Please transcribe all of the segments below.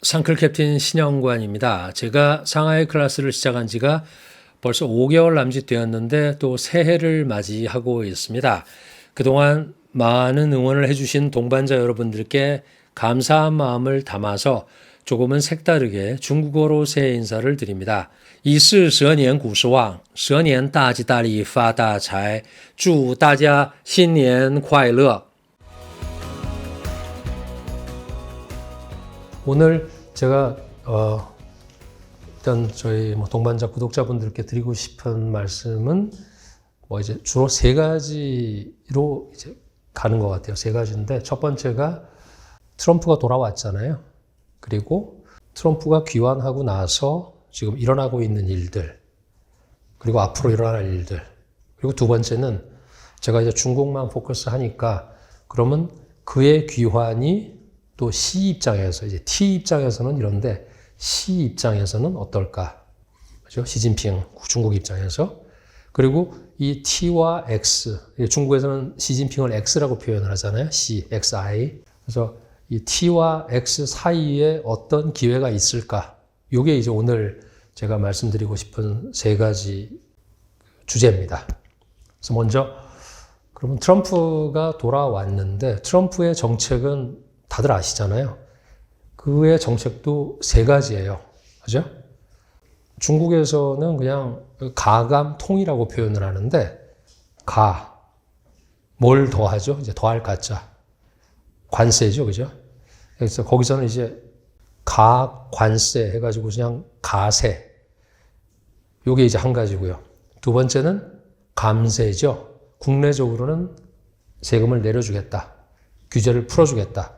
상클 캡틴 신영관입니다. 제가 상하이 클래스를 시작한 지가 벌써 5개월 남짓되었는데 또 새해를 맞이하고 있습니다. 그동안 많은 응원을 해주신 동반자 여러분들께 감사한 마음을 담아서 조금은 색다르게 중국어로 새해 인사를 드립니다. 以是蛇年古时旺，蛇年大吉大利发大财，祝大家新年快乐。 오늘 제가 일단 저희 동반자 구독자분들께 드리고 싶은 말씀은 이제 주로 세 가지로 이제 가는 것 같아요. 세 가지인데 첫 번째가 트럼프가 돌아왔잖아요. 그리고 트럼프가 귀환하고 나서 지금 일어나고 있는 일들, 그리고 앞으로 일어날 일들, 그리고 두 번째는 제가 이제 중국만 포커스 하니까 그러면 그의 귀환이 또 시 입장에서, 이제 T 입장에서는 이런데 시 입장에서는 어떨까? 그죠? 시진핑 중국 입장에서. 그리고 이 T와 X, 중국에서는 시진핑을 X라고 표현을 하잖아요. C, XI. 그래서 이 T와 X 사이에 어떤 기회가 있을까? 이게 이제 오늘 제가 말씀드리고 싶은 세 가지 주제입니다. 그래서 먼저, 그러면 트럼프가 돌아왔는데 트럼프의 정책은 다들 아시잖아요. 그의 정책도 세 가지예요. 그죠? 중국에서는 그냥 가감통이라고 표현을 하는데, 뭘 더하죠? 이제 더할 가짜. 관세죠. 그죠? 그래서 거기서는 이제 가관세 해가지고 그냥 가세. 요게 이제 한 가지고요. 두 번째는 감세죠. 국내적으로는 세금을 내려주겠다. 규제를 풀어주겠다.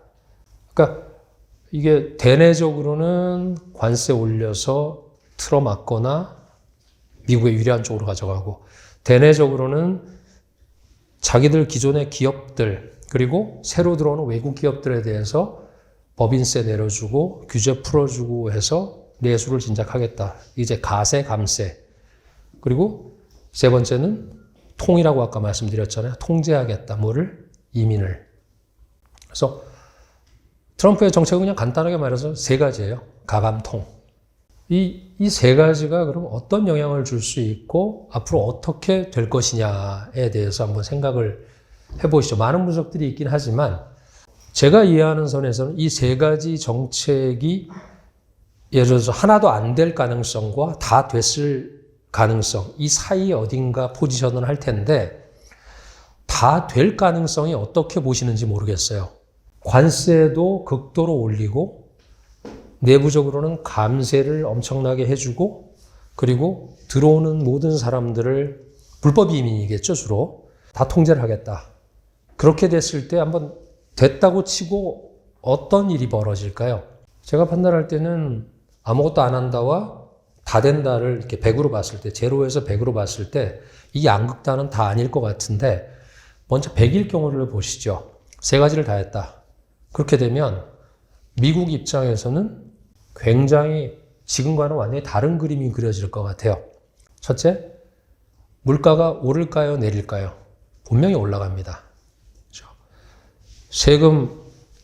그러니까 이게 대내적으로는 관세 올려서 틀어막거나 미국에 유리한 쪽으로 가져가고, 대내적으로는 자기들 기존의 기업들 그리고 새로 들어오는 외국 기업들에 대해서 법인세 내려주고 규제 풀어주고 해서 내수를 진작하겠다. 이제 가세, 감세. 그리고 세 번째는 통이라고 아까 말씀드렸잖아요. 통제하겠다. 뭐를? 이민을. 그래서 트럼프의 정책은 그냥 간단하게 말해서 세 가지예요. 가감통. 이 세 가지가 그럼 어떤 영향을 줄 수 있고 앞으로 어떻게 될 것이냐에 대해서 한번 생각을 해보시죠. 많은 분석들이 있긴 하지만 제가 이해하는 선에서는 이 세 가지 정책이 예를 들어서 하나도 안 될 가능성과 다 됐을 가능성, 이 사이에 어딘가 포지션을 할 텐데 다 될 가능성이 어떻게 보시는지 모르겠어요. 관세도 극도로 올리고 내부적으로는 감세를 엄청나게 해주고, 그리고 들어오는 모든 사람들을 불법 이민이겠죠, 주로 다 통제를 하겠다. 그렇게 됐을 때 한번 됐다고 치고 어떤 일이 벌어질까요? 제가 판단할 때는 아무것도 안 한다와 다 된다를 이렇게 100으로 봤을 때, 제로에서 100으로 봤을 때 이 양극단은 다 아닐 것 같은데, 먼저 100일 경우를 보시죠. 세 가지를 다 했다. 그렇게 되면 미국 입장에서는 굉장히 지금과는 완전히 다른 그림이 그려질 것 같아요. 첫째, 물가가 오를까요, 내릴까요? 분명히 올라갑니다. 그렇죠? 세금,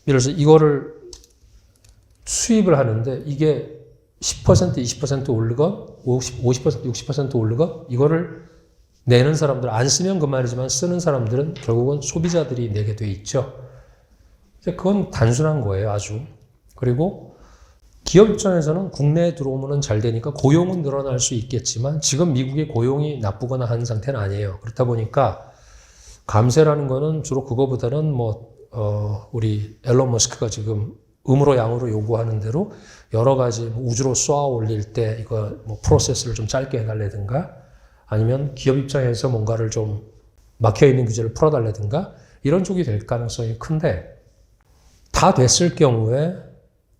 예를 들어서 이거를 수입을 하는데 이게 10%, 20% 오르건 50%, 60% 오르건 이거를 내는 사람들, 안 쓰면 그 말이지만 쓰는 사람들은 결국은 소비자들이 내게 돼 있죠. 그건 단순한 거예요, 아주. 그리고 기업 입장에서는 국내에 들어오면 잘 되니까 고용은 늘어날 수 있겠지만 지금 미국의 고용이 나쁘거나 하는 상태는 아니에요. 그렇다 보니까 감세라는 거는 주로 그거보다는 우리 앨런 머스크가 지금 음으로 양으로 요구하는 대로 여러 가지 우주로 쏘아 올릴 때 이거 프로세스를 좀 짧게 해달라든가, 아니면 기업 입장에서 뭔가를 좀 막혀있는 규제를 풀어달라든가 이런 쪽이 될 가능성이 큰데, 다 됐을 경우에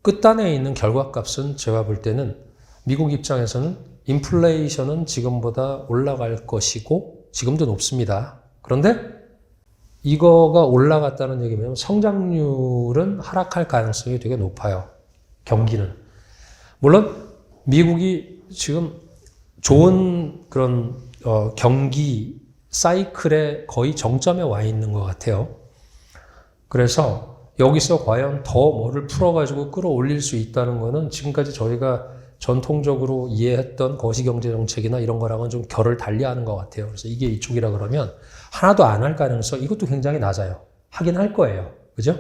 끝단에 있는 결과값은 제가 볼 때는 미국 입장에서는 인플레이션은 지금보다 올라갈 것이고 지금도 높습니다. 그런데 이거가 올라갔다는 얘기면 성장률은 하락할 가능성이 되게 높아요. 경기는. 물론 미국이 지금 좋은 그런 경기 사이클의 거의 정점에 와 있는 것 같아요. 그래서 여기서 과연 더 뭐를 풀어가지고 끌어올릴 수 있다는 거는 지금까지 저희가 전통적으로 이해했던 거시경제정책이나 이런 거랑은 좀 결을 달리하는 것 같아요. 그래서 이게 이쪽이라 그러면 하나도 안 할 가능성, 이것도 굉장히 낮아요. 하긴 할 거예요. 그죠?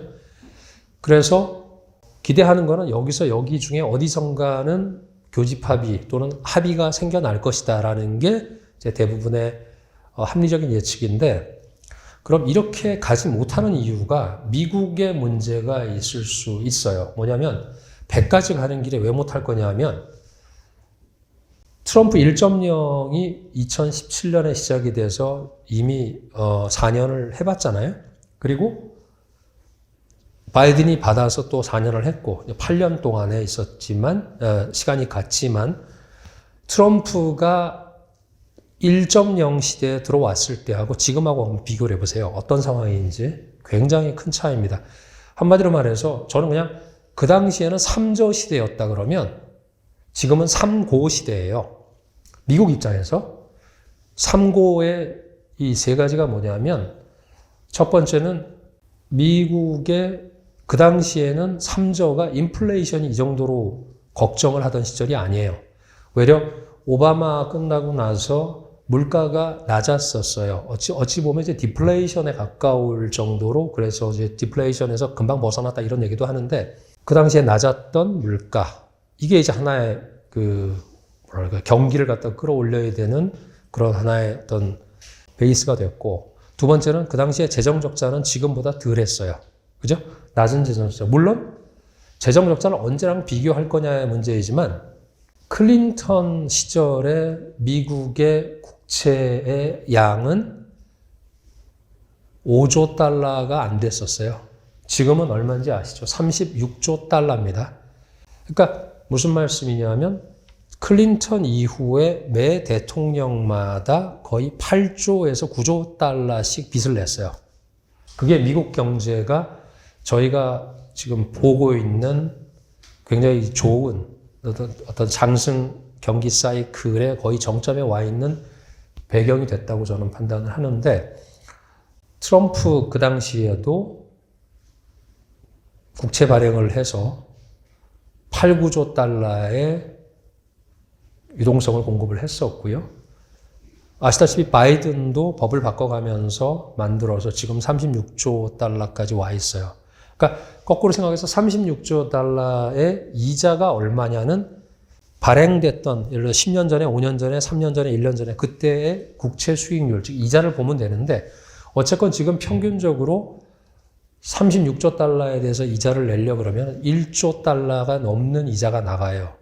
그래서 기대하는 거는 여기서 여기 중에 어디선가는 교집 합의 또는 합의가 생겨날 것이다라는 게 이제 대부분의 합리적인 예측인데, 그럼 이렇게 가지 못하는 이유가 미국의 문제가 있을 수 있어요. 뭐냐면 100까지 가는 길에 왜 못할 거냐면 트럼프 1.0이 2017년에 시작이 돼서 이미 4년을 해봤잖아요. 그리고 바이든이 받아서 또 4년을 했고 8년 동안에 있었지만 시간이 갔지만 트럼프가 1.0 시대에 들어왔을 때하고 지금하고 한번 비교를 해보세요. 어떤 상황인지 굉장히 큰 차이입니다. 한마디로 말해서 저는 그냥 그 당시에는 3저 시대였다 그러면 지금은 3고 시대예요. 미국 입장에서 3고의 이 세 가지가 뭐냐면 첫 번째는 미국의 그 당시에는 3저가 인플레이션이 이 정도로 걱정을 하던 시절이 아니에요. 외려 오바마 끝나고 나서 물가가 낮았었어요. 어찌 보면 이제 디플레이션에 가까울 정도로, 그래서 이제 디플레이션에서 금방 벗어났다 이런 얘기도 하는데, 그 당시에 낮았던 물가, 이게 이제 하나의 경기를 갖다 끌어올려야 되는 그런 하나의 어떤 베이스가 됐고, 두 번째는 그 당시에 재정 적자는 지금보다 덜 했어요. 그죠? 낮은 재정 적자. 물론 재정 적자를 언제랑 비교할 거냐의 문제이지만 클린턴 시절에 미국의 국채의 양은 5조 달러가 안 됐었어요. 지금은 얼마인지 아시죠? 36조 달러입니다. 그러니까 무슨 말씀이냐면 클린턴 이후에 매 대통령마다 거의 8조에서 9조 달러씩 빚을 냈어요. 그게 미국 경제가 저희가 지금 보고 있는 굉장히 좋은 어떤 상승 경기 사이클의 거의 정점에 와 있는 배경이 됐다고 저는 판단을 하는데, 트럼프 그 당시에도 국채 발행을 해서 8, 9조 달러의 유동성을 공급을 했었고요. 아시다시피 바이든도 법을 바꿔가면서 만들어서 지금 36조 달러까지 와 있어요. 그러니까 거꾸로 생각해서 36조 달러의 이자가 얼마냐는 발행됐던 예를 들어 10년 전에, 5년 전에, 3년 전에, 1년 전에 그때의 국채 수익률, 즉 이자를 보면 되는데, 어쨌건 지금 평균적으로 36조 달러에 대해서 이자를 내려 그러면 1조 달러가 넘는 이자가 나가요.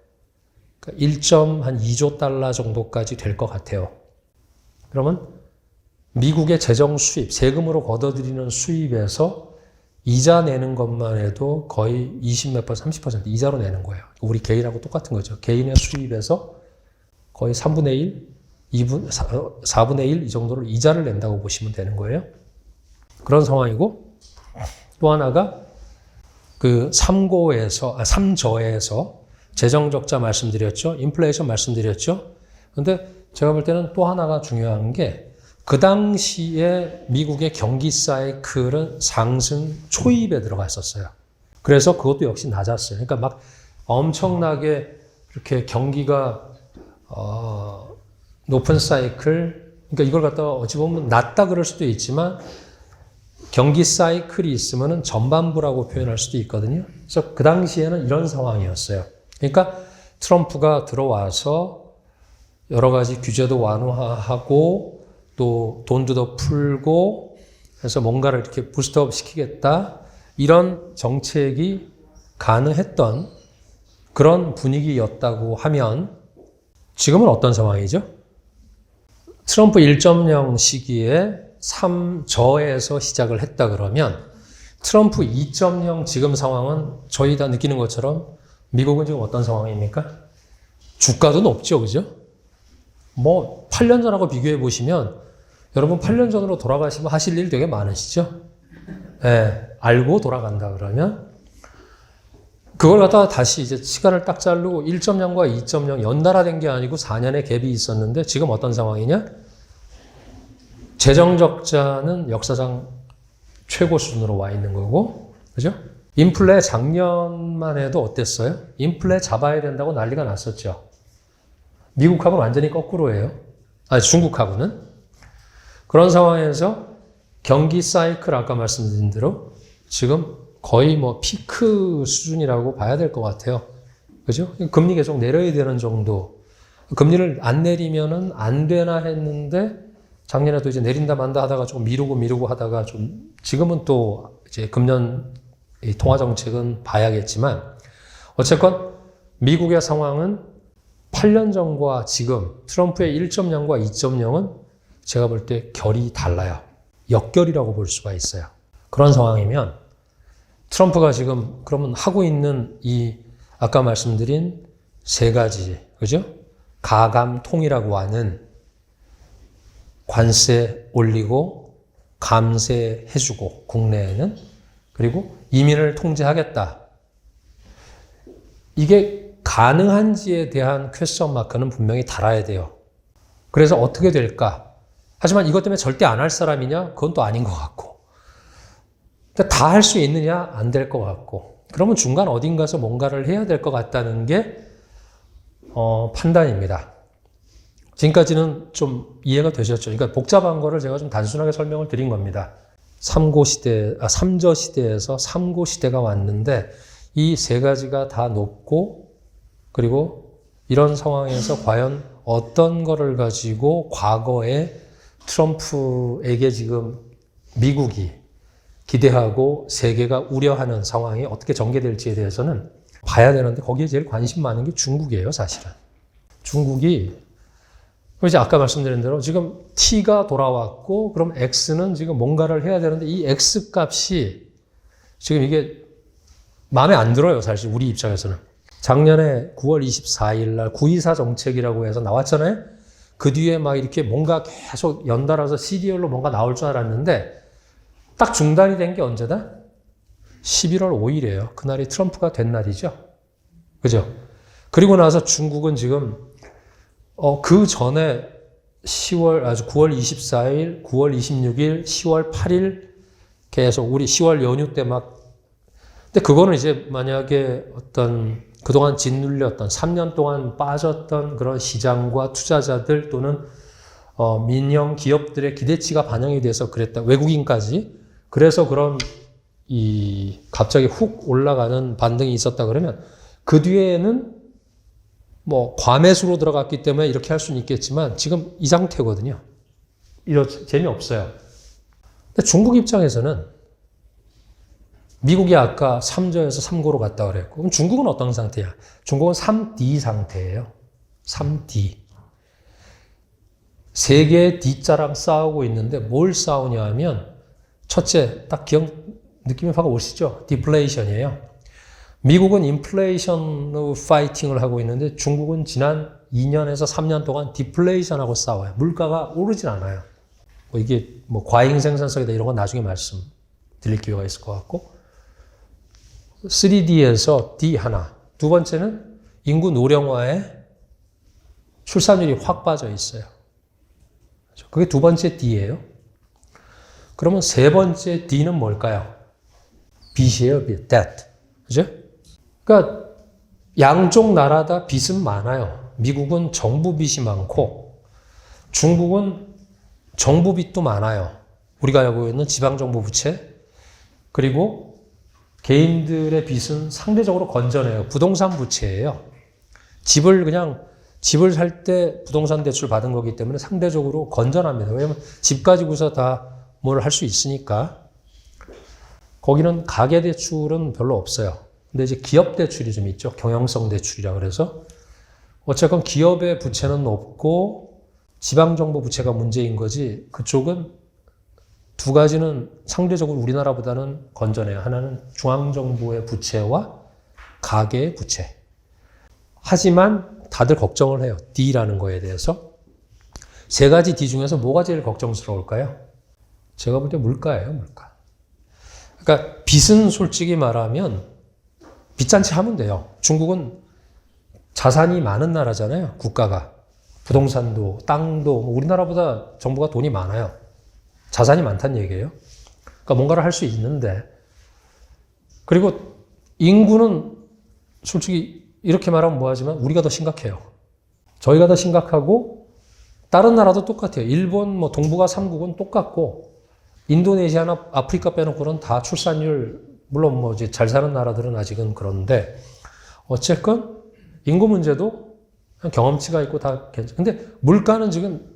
그러니까 1.2조 달러 정도까지 될 것 같아요. 그러면 미국의 재정 수입, 세금으로 걷어들이는 수입에서 이자 내는 것만 해도 거의 20몇 %, 30% 이자로 내는 거예요. 우리 개인하고 똑같은 거죠. 개인의 수입에서 거의 3분의 1, 4분의 1 이 정도를 이자를 낸다고 보시면 되는 거예요. 그런 상황이고, 또 하나가 그 3저에서 재정적자 말씀드렸죠. 인플레이션 말씀드렸죠. 그런데 제가 볼 때는 또 하나가 중요한 게, 그 당시에 미국의 경기 사이클은 상승 초입에 들어가 있었어요. 그래서 그것도 역시 낮았어요. 그러니까 막 엄청나게 이렇게 경기가 높은 사이클, 그러니까 이걸 갖다가 어찌 보면 낮다 그럴 수도 있지만 경기 사이클이 있으면은 전반부라고 표현할 수도 있거든요. 그래서 그 당시에는 이런 상황이었어요. 그러니까 트럼프가 들어와서 여러 가지 규제도 완화하고 또 돈도 더 풀고 해서 뭔가를 이렇게 부스트업 시키겠다, 이런 정책이 가능했던 그런 분위기였다고 하면, 지금은 어떤 상황이죠? 트럼프 1.0 시기에 3저에서 시작을 했다 그러면 트럼프 2.0 지금 상황은 저희 다 느끼는 것처럼 미국은 지금 어떤 상황입니까? 주가도 높죠, 그죠? 8년 전하고 비교해 보시면 여러분 8년 전으로 돌아가시면 하실 일 되게 많으시죠? 네, 알고 돌아간다 그러면 그걸 갖다가 다시 이제 시간을 딱 자르고 1.0과 2.0 연달아 된 게 아니고 4년의 갭이 있었는데, 지금 어떤 상황이냐? 재정 적자는 역사상 최고 수준으로 와 있는 거고, 그죠? 인플레 작년만 해도 어땠어요? 인플레 잡아야 된다고 난리가 났었죠. 미국하고는 완전히 거꾸로예요. 중국하고는. 그런 상황에서 경기 사이클 아까 말씀드린 대로 지금 거의 뭐 피크 수준이라고 봐야 될 것 같아요. 그죠? 금리 계속 내려야 되는 정도. 금리를 안 내리면은 안 되나 했는데 작년에도 이제 내린다 만다 하다가 좀 미루고 하다가 좀 지금은 또 이제 금년 이 통화 정책은 봐야겠지만 어쨌건 미국의 상황은 8년 전과 지금 트럼프의 1.0과 2.0은 제가 볼 때 결이 달라요. 역결이라고 볼 수가 있어요. 그런 상황이면 트럼프가 지금 그러면 하고 있는 이 아까 말씀드린 세 가지, 그죠? 가감통이라고 하는 관세 올리고 감세해주고 국내에는 그리고 이민을 통제하겠다. 이게 가능한지에 대한 퀘스천 마크는 분명히 달아야 돼요. 그래서 어떻게 될까? 하지만 이것 때문에 절대 안 할 사람이냐? 그건 또 아닌 것 같고. 다 할 수 있느냐? 안 될 것 같고. 그러면 중간 어딘가서 뭔가를 해야 될 것 같다는 게 판단입니다. 지금까지는 좀 이해가 되셨죠? 그러니까 복잡한 거를 제가 좀 단순하게 설명을 드린 겁니다. 3저 시대에서 3고 시대가 왔는데 이 세 가지가 다 높고 그리고 이런 상황에서 과연 어떤 거를 가지고 과거에 트럼프에게 지금 미국이 기대하고 세계가 우려하는 상황이 어떻게 전개될지에 대해서는 봐야 되는데 거기에 제일 관심 많은 게 중국이에요, 사실은. 중국이 이제 아까 말씀드린 대로 지금 T가 돌아왔고 그럼 X는 지금 뭔가를 해야 되는데 이 X 값이 지금 이게 마음에 안 들어요, 사실 우리 입장에서는. 작년에 9월 24일 날 924 정책이라고 해서 나왔잖아요. 그 뒤에 막 이렇게 뭔가 계속 연달아서 시리얼로 뭔가 나올 줄 알았는데 딱 중단이 된 게 언제다? 11월 5일이에요. 그날이 트럼프가 된 날이죠. 그죠? 그리고 나서 중국은 지금 그 전에 9월 24일, 9월 26일, 10월 8일 계속 우리 10월 연휴 때 막 근데 그거는 이제 만약에 어떤 그동안 짓눌렸던 3년 동안 빠졌던 그런 시장과 투자자들 또는 민영 기업들의 기대치가 반영이 돼서 그랬다. 외국인까지. 그래서 그런 갑자기 훅 올라가는 반등이 있었다 그러면 그 뒤에는 뭐 과매수로 들어갔기 때문에 이렇게 할 수는 있겠지만 지금 이 상태거든요. 재미없어요. 근데 중국 입장에서는 미국이 아까 3저에서 3고로 갔다 그랬고 그럼 중국은 어떤 상태야? 중국은 3D 상태예요. 3D. 세 개의 D자랑 싸우고 있는데 뭘 싸우냐 하면 첫째, 딱 느낌이 확 오시죠? 디플레이션이에요. 미국은 인플레이션으로 파이팅을 하고 있는데 중국은 지난 2년에서 3년 동안 디플레이션하고 싸워요. 물가가 오르진 않아요. 이게 과잉 생산성이다 이런 건 나중에 말씀드릴 기회가 있을 것 같고 3D에서 D 하나. 두 번째는 인구 노령화에 출산율이 확 빠져 있어요. 그게 두 번째 D예요. 그러면 세 번째 D는 뭘까요? 빚이에요, 빚. debt. 그죠? 그러니까 양쪽 나라 다 빚은 많아요. 미국은 정부 빚이 많고 중국은 정부 빚도 많아요. 우리가 알고 있는 지방정부 부채 그리고 개인들의 빚은 상대적으로 건전해요. 부동산 부채예요. 집을 살 때 부동산 대출 받은 거기 때문에 상대적으로 건전합니다. 왜냐하면 집 가지고서 다 뭘 할 수 있으니까. 거기는 가계 대출은 별로 없어요. 근데 이제 기업 대출이 좀 있죠. 경영성 대출이라 그래서 어쨌건 기업의 부채는 높고 지방정부 부채가 문제인 거지 그쪽은 두 가지는 상대적으로 우리나라보다는 건전해요. 하나는 중앙정부의 부채와 가계의 부채. 하지만 다들 걱정을 해요. D라는 거에 대해서. 세 가지 D 중에서 뭐가 제일 걱정스러울까요? 제가 볼 때 물가예요, 물가. 그러니까 빚은 솔직히 말하면 빚잔치 하면 돼요. 중국은 자산이 많은 나라잖아요, 국가가. 부동산도, 땅도, 우리나라보다 정부가 돈이 많아요. 자산이 많다는 얘기예요. 그러니까 뭔가를 할 수 있는데 그리고 인구는 솔직히 이렇게 말하면 뭐하지만 우리가 더 심각해요. 저희가 더 심각하고 다른 나라도 똑같아요. 일본 뭐 동북아 3국은 똑같고 인도네시아나 아프리카 빼놓고는 다 출산율 물론 뭐 이제 잘 사는 나라들은 아직은 그런데 어쨌건 인구 문제도 경험치가 있고 다 괜찮아. 근데 물가는 지금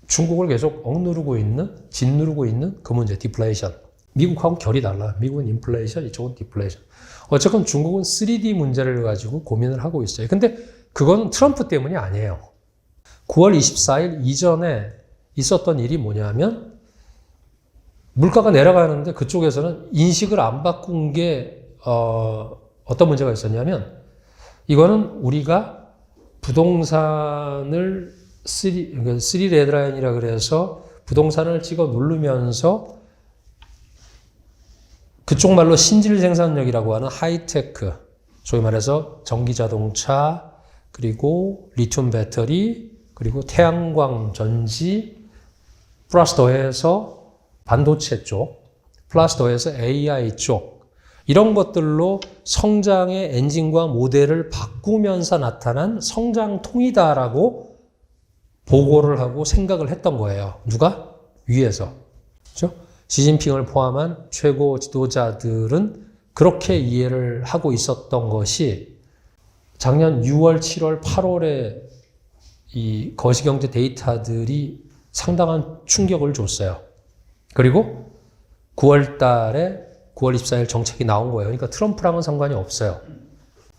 중국을 계속 억누르고 있는, 짓누르고 있는 그 문제, 디플레이션. 미국하고 결이 달라. 미국은 인플레이션, 이쪽은 디플레이션. 어쨌건 중국은 3D 문제를 가지고 고민을 하고 있어요. 근데 그건 트럼프 때문이 아니에요. 9월 24일 이전에 있었던 일이 뭐냐면 물가가 내려가는데 그쪽에서는 인식을 안 바꾼 게 어떤 문제가 있었냐면 이거는 우리가 부동산을 3 레드라인이라 그래서 부동산을 찍어 누르면서 그쪽 말로 신질 생산력이라고 하는 하이테크, 소위 말해서 전기자동차, 그리고 리튬 배터리, 그리고 태양광 전지, 플러스 더해서 반도체 쪽, 플러스 더해서 AI 쪽, 이런 것들로 성장의 엔진과 모델을 바꾸면서 나타난 성장통이다라고 보고를 하고 생각을 했던 거예요. 누가? 위에서. 그렇죠? 시진핑을 포함한 최고 지도자들은 그렇게 이해를 하고 있었던 것이 작년 6월, 7월, 8월에 이 거시경제 데이터들이 상당한 충격을 줬어요. 그리고 9월 달에 9월 24일 정책이 나온 거예요. 그러니까 트럼프랑은 상관이 없어요.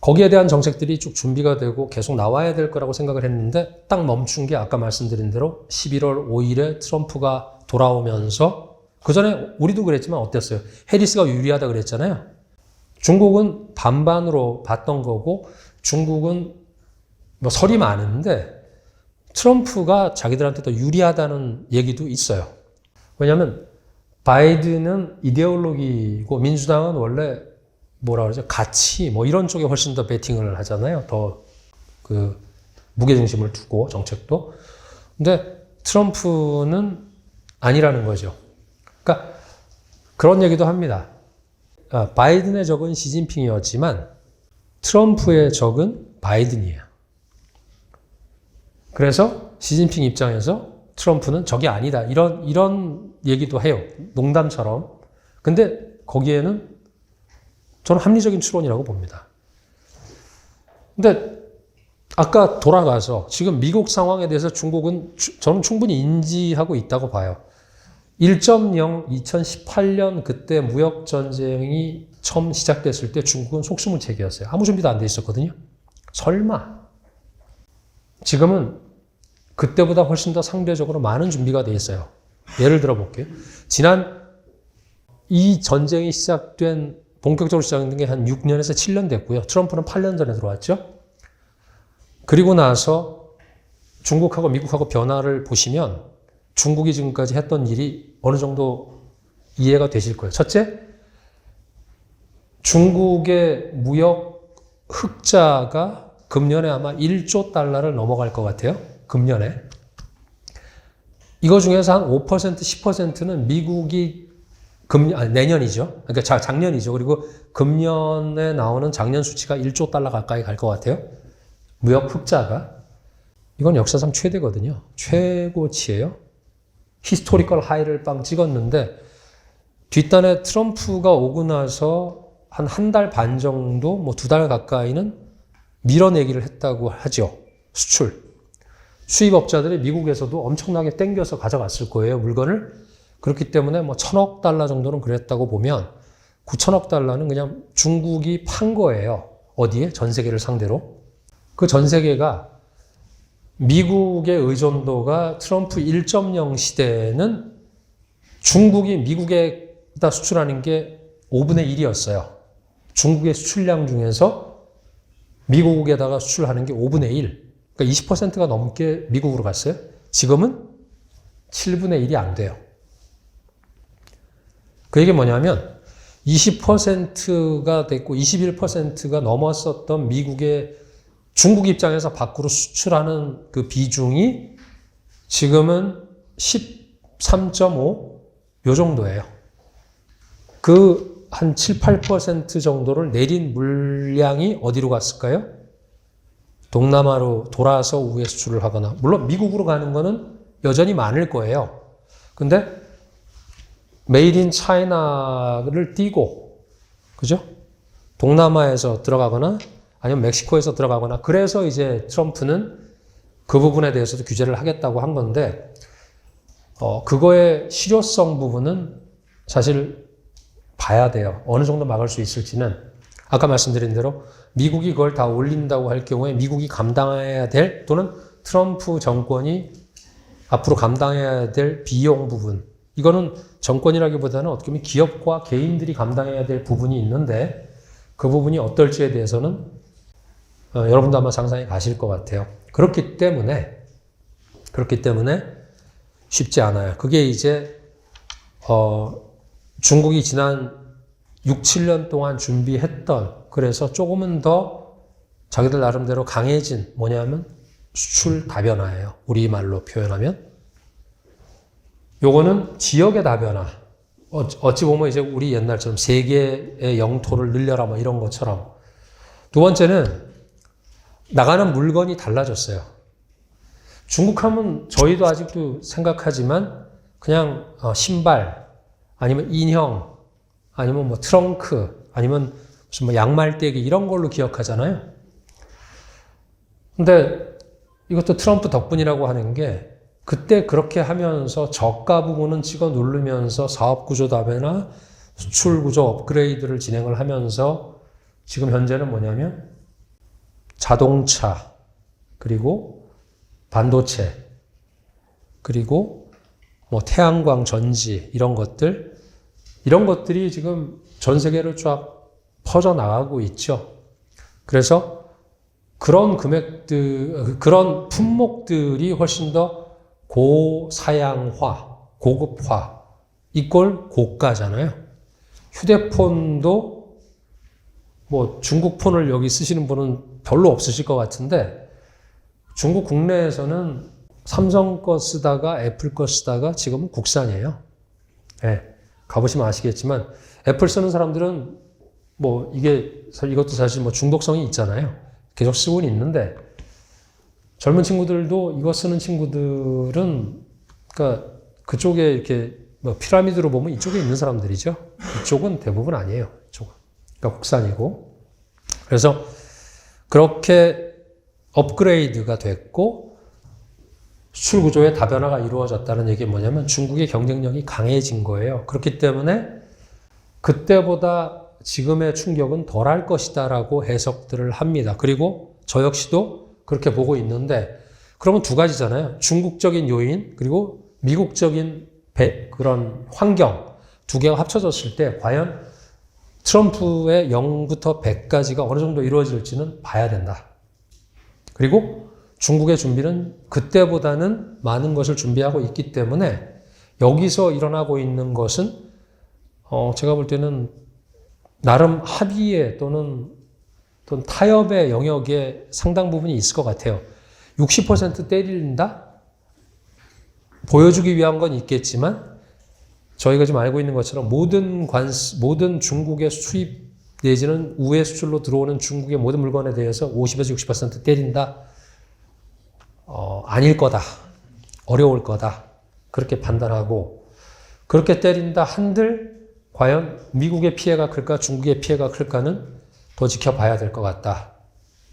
거기에 대한 정책들이 쭉 준비가 되고 계속 나와야 될 거라고 생각을 했는데 딱 멈춘 게 아까 말씀드린 대로 11월 5일에 트럼프가 돌아오면서 그 전에 우리도 그랬지만 어땠어요? 해리스가 유리하다 그랬잖아요. 중국은 반반으로 봤던 거고 중국은 뭐 설이 많은데 트럼프가 자기들한테 더 유리하다는 얘기도 있어요. 왜냐하면 바이든은 이데올로기고 민주당은 원래 뭐라 그러죠? 가치 뭐 이런 쪽에 훨씬 더 베팅을 하잖아요. 더 그 무게중심을 두고 정책도. 근데 트럼프는 아니라는 거죠. 그러니까 그런 얘기도 합니다. 바이든의 적은 시진핑이었지만 트럼프의 적은 바이든이에요. 그래서 시진핑 입장에서 트럼프는 적이 아니다. 이런 얘기도 해요. 농담처럼. 근데 거기에는 저는 합리적인 추론이라고 봅니다. 근데 아까 돌아가서 지금 미국 상황에 대해서 중국은 저는 충분히 인지하고 있다고 봐요. 1.0 2018년 그때 무역전쟁이 처음 시작됐을 때 중국은 속수무책이었어요. 아무 준비도 안 돼 있었거든요. 설마. 지금은 그때보다 훨씬 더 상대적으로 많은 준비가 돼 있어요. 예를 들어 볼게요. 지난 이 전쟁이 본격적으로 시작된 게 한 6년에서 7년 됐고요. 트럼프는 8년 전에 들어왔죠. 그리고 나서 중국하고 미국하고 변화를 보시면 중국이 지금까지 했던 일이 어느 정도 이해가 되실 거예요. 첫째, 중국의 무역 흑자가 금년에 아마 1조 달러를 넘어갈 것 같아요. 금년에. 이거 중에서 한 5%, 10%는 미국이 내년이죠. 그러니까 작년이죠. 그리고 금년에 나오는 작년 수치가 1조 달러 가까이 갈 것 같아요. 무역 흑자가. 이건 역사상 최대거든요. 최고치예요. 히스토리컬 하이를 빵 찍었는데 뒷단에 트럼프가 오고 나서 한 달 반 정도, 뭐 2달 가까이는 밀어내기를 했다고 하죠. 수출. 수입업자들이 미국에서도 엄청나게 땡겨서 가져갔을 거예요. 물건을. 그렇기 때문에 뭐 1,000억 달러 정도는 그랬다고 보면 9천억 달러는 그냥 중국이 판 거예요. 어디에? 전 세계를 상대로. 그 전 세계가 미국의 의존도가 트럼프 1.0 시대에는 중국이 미국에다 수출하는 게 5분의 1이었어요. 중국의 수출량 중에서 미국에다가 수출하는 게 5분의 1. 그러니까 20%가 넘게 미국으로 갔어요. 지금은 7분의 1이 안 돼요. 그 얘기 뭐냐면 20%가 됐고 21%가 넘었었던 미국의 중국 입장에서 밖으로 수출하는 그 비중이 지금은 13.5 요 정도예요. 그 한 7, 8% 정도를 내린 물량이 어디로 갔을까요? 동남아로 돌아서 우회 수출을 하거나, 물론 미국으로 가는 거는 여전히 많을 거예요. 근데 메이드 인 차이나를 띄고, 그죠? 동남아에서 들어가거나 아니면 멕시코에서 들어가거나, 그래서 이제 트럼프는 그 부분에 대해서도 규제를 하겠다고 한 건데, 그거의 실효성 부분은 사실 봐야 돼요. 어느 정도 막을 수 있을지는. 아까 말씀드린 대로 미국이 그걸 다 올린다고 할 경우에 미국이 감당해야 될, 또는 트럼프 정권이 앞으로 감당해야 될 비용 부분, 이거는 정권이라기보다는 어떻게 보면 기업과 개인들이 감당해야 될 부분이 있는데, 그 부분이 어떨지에 대해서는 여러분도 아마 상상이 가실 것 같아요. 그렇기 때문에 쉽지 않아요. 그게 이제 중국이 지난 6, 7년 동안 준비했던, 그래서 조금은 더 자기들 나름대로 강해진 뭐냐면 수출 다변화예요. 우리말로 표현하면. 요거는 지역의 다변화. 어찌 보면 이제 우리 옛날처럼 세계의 영토를 늘려라 뭐 이런 것처럼. 두 번째는 나가는 물건이 달라졌어요. 중국 하면 저희도 아직도 생각하지만 그냥 신발, 아니면 인형, 아니면 뭐 트렁크, 아니면 무슨 뭐 양말대기 이런 걸로 기억하잖아요. 근데 이것도 트럼프 덕분이라고 하는 게, 그때 그렇게 하면서 저가 부분은 찍어 누르면서 사업 구조 다변화, 수출 구조 업그레이드를 진행을 하면서 지금 현재는 뭐냐면 자동차, 그리고 반도체, 그리고 뭐 태양광 전지 이런 것들이 지금 전 세계로 쫙 퍼져나가고 있죠. 그래서 그런 금액들, 그런 품목들이 훨씬 더 고사양화, 고급화, 이꼴 고가잖아요. 휴대폰도 뭐 중국 폰을 여기 쓰시는 분은 별로 없으실 것 같은데, 중국 국내에서는 삼성 거 쓰다가 애플 거 쓰다가 지금은 국산이에요. 네, 가보시면 아시겠지만 애플 쓰는 사람들은 뭐 이것도 사실 뭐 중독성이 있잖아요. 계속 쓰고는 있는데, 젊은 친구들도 이거 쓰는 친구들은 그러니까 그쪽에 이렇게 뭐 피라미드로 보면 이쪽에 있는 사람들이죠. 이쪽은 대부분 아니에요. 이쪽은. 그러니까 국산이고. 그래서 그렇게 업그레이드가 됐고 수출 구조의 다변화가 이루어졌다는 얘기는 뭐냐면 중국의 경쟁력이 강해진 거예요. 그렇기 때문에 그때보다 지금의 충격은 덜할 것이다라고 해석들을 합니다. 그리고 저 역시도 그렇게 보고 있는데, 그러면 두 가지잖아요. 중국적인 요인 그리고 미국적인 그런 환경, 두 개가 합쳐졌을 때 과연 트럼프의 0부터 100까지가 어느 정도 이루어질지는 봐야 된다. 그리고 중국의 준비는 그때보다는 많은 것을 준비하고 있기 때문에 여기서 일어나고 있는 것은 제가 볼 때는 나름 합의의 또는 타협의 영역에 상당 부분이 있을 것 같아요. 60% 때린다? 보여주기 위한 건 있겠지만 저희가 지금 알고 있는 것처럼 모든 중국의 수입 내지는 우회 수출로 들어오는 중국의 모든 물건에 대해서 50에서 60% 때린다? 아닐 거다. 어려울 거다. 그렇게 판단하고, 그렇게 때린다 한들 과연 미국의 피해가 클까 중국의 피해가 클까는 더 지켜봐야 될 것 같다.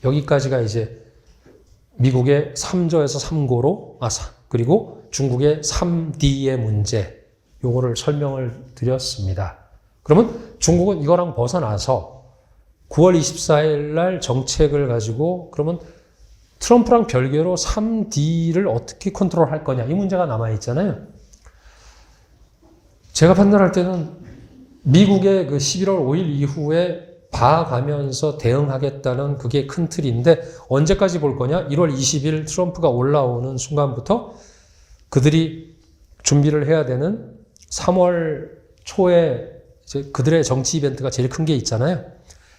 여기까지가 이제 미국의 3조에서 3고로, 그리고 중국의 3D의 문제, 요거를 설명을 드렸습니다. 그러면 중국은 이거랑 벗어나서 9월 24일 날 정책을 가지고 그러면 트럼프랑 별개로 3D를 어떻게 컨트롤할 거냐, 이 문제가 남아있잖아요. 제가 판단할 때는 미국의 그 11월 5일 이후에 봐가면서 대응하겠다는 그게 큰 틀인데, 언제까지 볼 거냐? 1월 20일 트럼프가 올라오는 순간부터 그들이 준비를 해야 되는 3월 초에 이제 그들의 정치 이벤트가 제일 큰 게 있잖아요.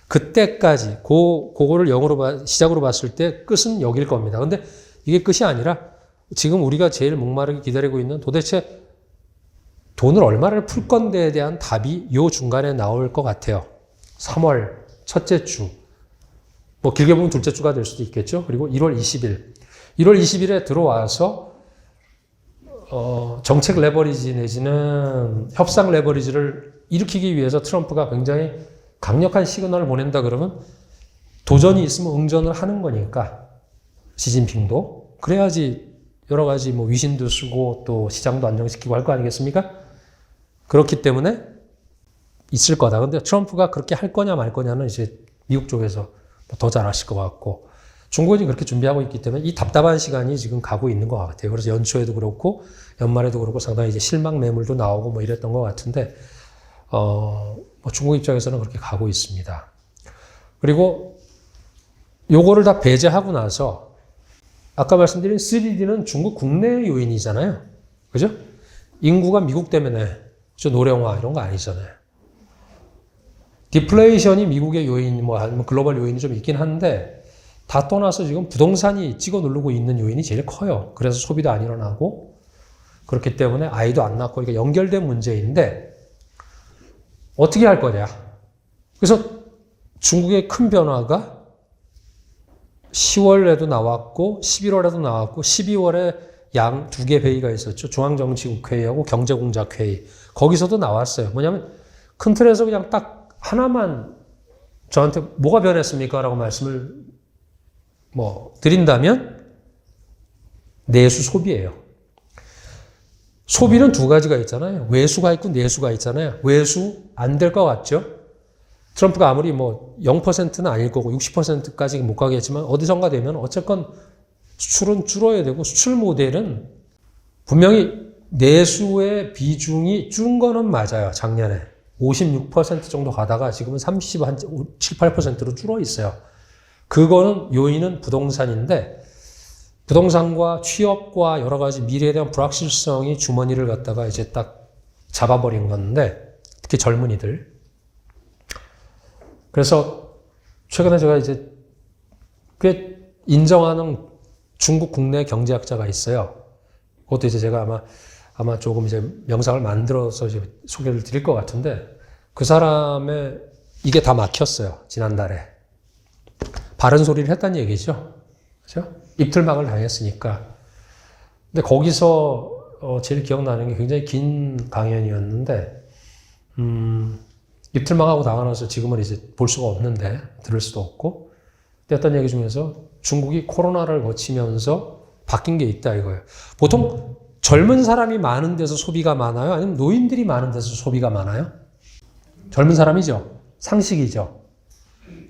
그때까지 그거를 시작으로 봤을 때 끝은 여길 겁니다. 근데 이게 끝이 아니라 지금 우리가 제일 목마르게 기다리고 있는 도대체 돈을 얼마를 풀 건데에 대한 답이 요 중간에 나올 것 같아요. 3월 첫째 주, 뭐 길게 보면 둘째 주가 될 수도 있겠죠. 그리고 1월 20일. 1월 20일에 들어와서 정책 레버리지 내지는 협상 레버리지를 일으키기 위해서 트럼프가 굉장히 강력한 시그널을 보낸다 그러면 도전이 있으면 응전을 하는 거니까 시진핑도 그래야지 여러 가지 뭐 위신도 쓰고 또 시장도 안정시키고 할 거 아니겠습니까? 그렇기 때문에 있을 거다. 근데 트럼프가 그렇게 할 거냐 말 거냐는 이제 미국 쪽에서 더 잘 아실 것 같고 중국이 그렇게 준비하고 있기 때문에 이 답답한 시간이 지금 가고 있는 것 같아요. 그래서 연초에도 그렇고 연말에도 그렇고 상당히 이제 실망 매물도 나오고 뭐 이랬던 것 같은데 뭐 중국 입장에서는 그렇게 가고 있습니다. 그리고 요거를 다 배제하고 나서 아까 말씀드린 3D는 중국 국내 요인이잖아요. 그죠? 인구가 미국 때문에 저 노령화 이런 거 아니잖아요. 디플레이션이 미국의 요인, 뭐 글로벌 요인이 좀 있긴 한데 다 떠나서 지금 부동산이 찍어 누르고 있는 요인이 제일 커요. 그래서 소비도 안 일어나고 그렇기 때문에 아이도 안 낳고 그러니까 연결된 문제인데 어떻게 할 거냐. 그래서 중국의 큰 변화가 10월에도 나왔고 11월에도 나왔고 12월에 양 두 개 회의가 있었죠. 중앙정치국회의하고 경제공작회의. 거기서도 나왔어요. 뭐냐면 큰 틀에서 그냥 딱 하나만 저한테 뭐가 변했습니까? 라고 말씀을 드린다면 내수 소비예요. 소비는 두 가지가 있잖아요. 외수가 있고 내수가 있잖아요. 외수 안 될 것 같죠? 트럼프가 아무리 0%는 아닐 거고 60%까지 못 가겠지만 어디선가 되면 어쨌건 수출은 줄어야 되고 수출 모델은 분명히 내수의 비중이 준 거는 맞아요. 작년에 56% 정도 가다가 지금은 7, 8%로 줄어 있어요. 그거는 요인은 부동산인데 부동산과 취업과 여러 가지 미래에 대한 불확실성이 주머니를 갖다가 이제 딱 잡아버린 건데 특히 젊은이들. 그래서 최근에 제가 이제 꽤 인정하는 중국 국내 경제학자가 있어요. 그것도 이제 제가 아마 조금 이제 명상을 만들어서 이제 소개를 드릴 것 같은데 그 사람의 이게 다 막혔어요. 지난달에. 바른 소리를 했다는 얘기죠. 그죠? 입틀막을 당했으니까. 근데 거기서 제일 기억나는 게 굉장히 긴 강연이었는데 입틀막하고 당하면서 지금은 이제 볼 수가 없는데 들을 수도 없고 했던 얘기 중에서 중국이 코로나를 거치면서 바뀐 게 있다 이거예요. 보통 젊은 사람이 많은 데서 소비가 많아요? 아니면 노인들이 많은 데서 소비가 많아요? 젊은 사람이죠. 상식이죠.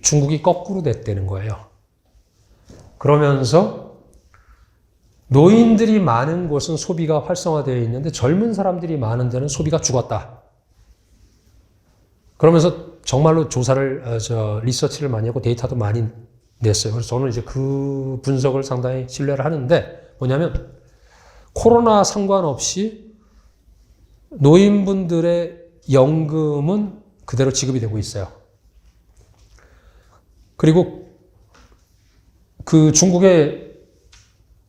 중국이 거꾸로 됐다는 거예요. 그러면서 노인들이 많은 곳은 소비가 활성화되어 있는데 젊은 사람들이 많은 데는 소비가 죽었다. 그러면서 정말로 리서치를 많이 하고 데이터도 많이 냈어요. 그래서 저는 이제 그 분석을 상당히 신뢰를 하는데 뭐냐면 코로나 상관없이 노인분들의 연금은 그대로 지급이 되고 있어요. 그리고 그 중국의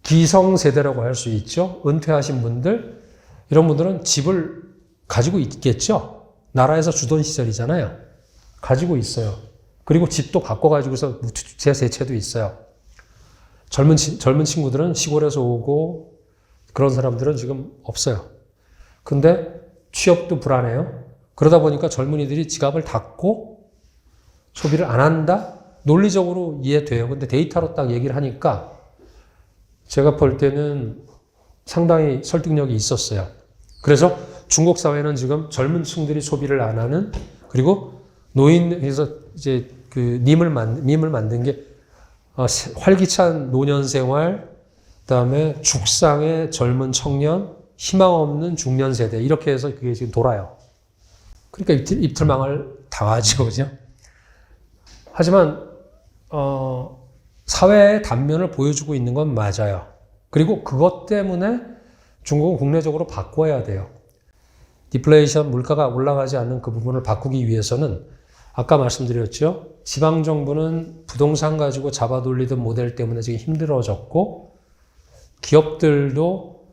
기성세대라고 할 수 있죠. 은퇴하신 분들, 이런 분들은 집을 가지고 있겠죠. 나라에서 주던 시절이잖아요. 가지고 있어요. 그리고 집도 바꿔가지고서 주택 세채도 있어요. 젊은 친구들은 시골에서 오고 그런 사람들은 지금 없어요. 근데 취업도 불안해요. 그러다 보니까 젊은이들이 지갑을 닫고 소비를 안 한다? 논리적으로 이해돼요. 근데 데이터로 딱 얘기를 하니까 제가 볼 때는 상당히 설득력이 있었어요. 그래서 중국 사회는 지금 젊은 층들이 소비를 안 하는 그리고 노인에서 이제 그 밈을 만든 게 활기찬 노년 생활, 그다음에 죽상의 젊은 청년, 희망 없는 중년 세대 이렇게 해서 그게 지금 돌아요. 그러니까 입틀망을 당하죠, 그죠? 하지만 사회의 단면을 보여주고 있는 건 맞아요. 그리고 그것 때문에 중국은 국내적으로 바꿔야 돼요. 디플레이션, 물가가 올라가지 않는 그 부분을 바꾸기 위해서는 아까 말씀드렸죠. 지방정부는 부동산 가지고 잡아 돌리던 모델 때문에 지금 힘들어졌고 기업들도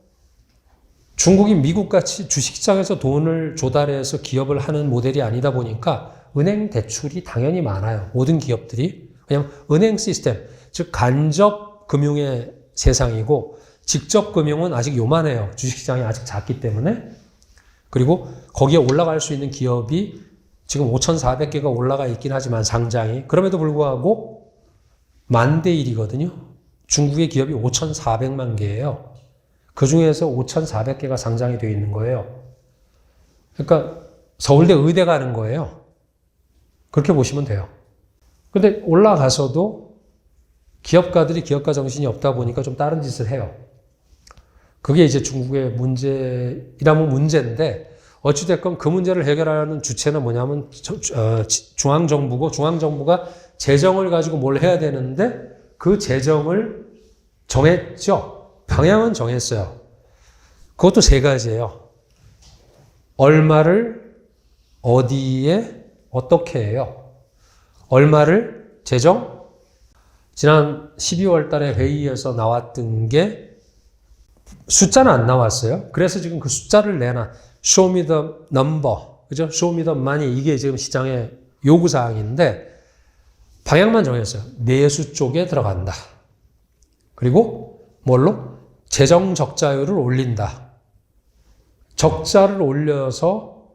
중국이 미국같이 주식시장에서 돈을 조달해서 기업을 하는 모델이 아니다 보니까 은행 대출이 당연히 많아요. 모든 기업들이. 왜냐하면 은행 시스템, 즉 간접 금융의 세상이고 직접 금융은 아직 요만해요. 주식시장이 아직 작기 때문에. 그리고 거기에 올라갈 수 있는 기업이 지금 5,400개가 올라가 있긴 하지만 상장이. 그럼에도 불구하고 10,000대 1이거든요. 중국의 기업이 5,400만 개예요. 그 중에서 5,400개가 상장이 되어 있는 거예요. 그러니까 서울대 의대 가는 거예요. 그렇게 보시면 돼요. 근데 올라가서도 기업가들이 기업가 정신이 없다 보니까 좀 다른 짓을 해요. 그게 이제 중국의 문제이라면 문제인데 어찌됐건 그 문제를 해결하는 주체는 뭐냐면 중앙정부고 중앙정부가 재정을 가지고 뭘 해야 되는데 그 재정을 정했죠. 방향은 정했어요. 그것도 3가지예요. 얼마를 어디에 어떻게 해요? 얼마를 재정? 지난 12월 달에 회의에서 나왔던 게 숫자는 안 나왔어요. 그래서 지금 그 숫자를 내놔. Show me the number. 그죠? Show me the money. 이게 지금 시장의 요구사항인데 방향만 정했어요. 내수 쪽에 들어간다. 그리고 뭘로? 재정 적자율을 올린다. 적자를 올려서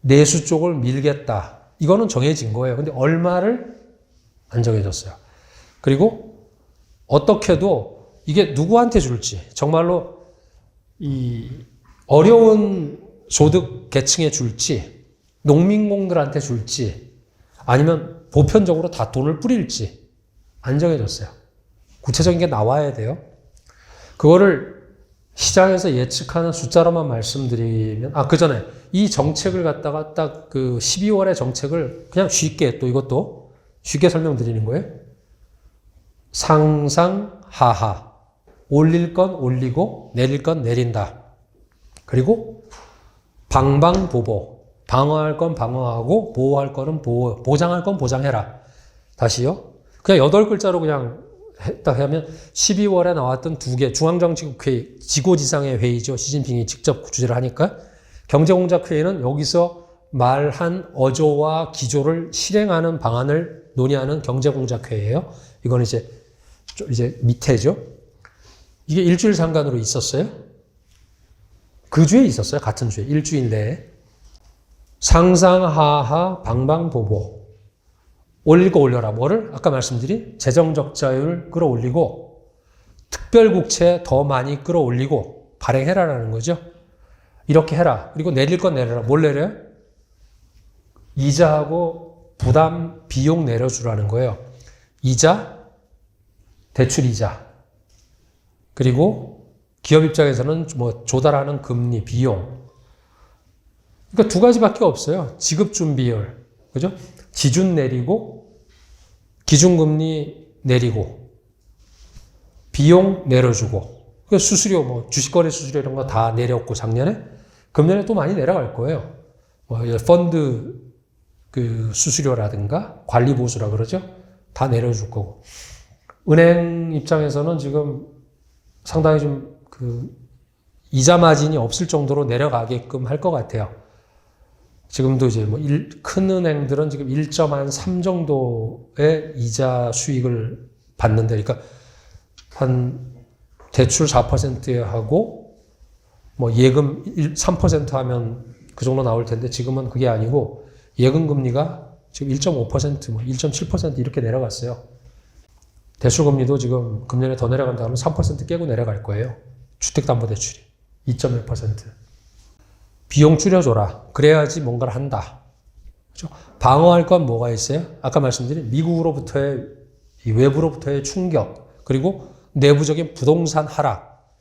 내수 쪽을 밀겠다. 이거는 정해진 거예요. 근데 얼마를 안 정해졌어요. 그리고 어떻게도 이게 누구한테 줄지, 정말로 이 어려운 소득 계층에 줄지, 농민공들한테 줄지, 아니면 보편적으로 다 돈을 뿌릴지 안 정해졌어요. 구체적인 게 나와야 돼요. 그거를 시장에서 예측하는 숫자로만 말씀드리면, 그 전에 이 정책을 갖다가 딱 그 12월의 정책을 그냥 쉽게 또 이것도 쉽게 설명드리는 거예요. 상상하하. 올릴 건 올리고 내릴 건 내린다. 그리고 방방보보. 방어할 건 방어하고 보호할 거는 보호, 보장할 건 보장해라. 다시요. 그냥 8글자로 그냥 했다 하면 12월에 나왔던 2개 중앙정치국회의, 지고지상의 회의죠. 시진핑이 직접 주재를 하니까. 경제공작회의는 여기서 말한 어조와 기조를 실행하는 방안을 논의하는 경제공작회의예요. 이건 이제 밑에죠. 이게 일주일 상간으로 있었어요. 그 주에 있었어요. 같은 주에. 일주일 내에. 상상하하 방방보보. 올릴 거 올려라. 뭐를? 아까 말씀드린 재정적자율 끌어올리고 특별국채 더 많이 끌어올리고 발행해라라는 거죠. 이렇게 해라. 그리고 내릴 건 내려라. 뭘 내려요? 이자하고 부담 비용 내려주라는 거예요. 이자, 대출이자. 그리고 기업 입장에서는 뭐 조달하는 금리, 비용. 그러니까 2가지밖에 없어요. 지급준비율. 그죠? 지준 내리고, 기준금리 내리고, 비용 내려주고, 수수료, 뭐, 주식거래 수수료 이런 거 다 내렸고, 작년에. 금년에 또 많이 내려갈 거예요. 뭐, 펀드 그 수수료라든가, 관리보수라 그러죠? 다 내려줄 거고. 은행 입장에서는 지금 상당히 좀 이자 마진이 없을 정도로 내려가게끔 할 것 같아요. 지금도 이제 뭐 큰 은행들은 지금 1.3 정도의 이자 수익을 받는데, 그러니까 한 대출 4%에 하고 뭐 예금 3% 하면 그 정도 나올 텐데 지금은 그게 아니고 예금 금리가 지금 1.5%, 뭐 1.7% 이렇게 내려갔어요. 대출 금리도 지금 금년에 더 내려간다 하면 3% 깨고 내려갈 거예요. 주택담보대출이 2.1%. 비용 줄여줘라. 그래야지 뭔가를 한다. 그렇죠? 방어할 건 뭐가 있어요? 아까 말씀드린 미국으로부터의 이 외부로부터의 충격, 그리고 내부적인 부동산 하락,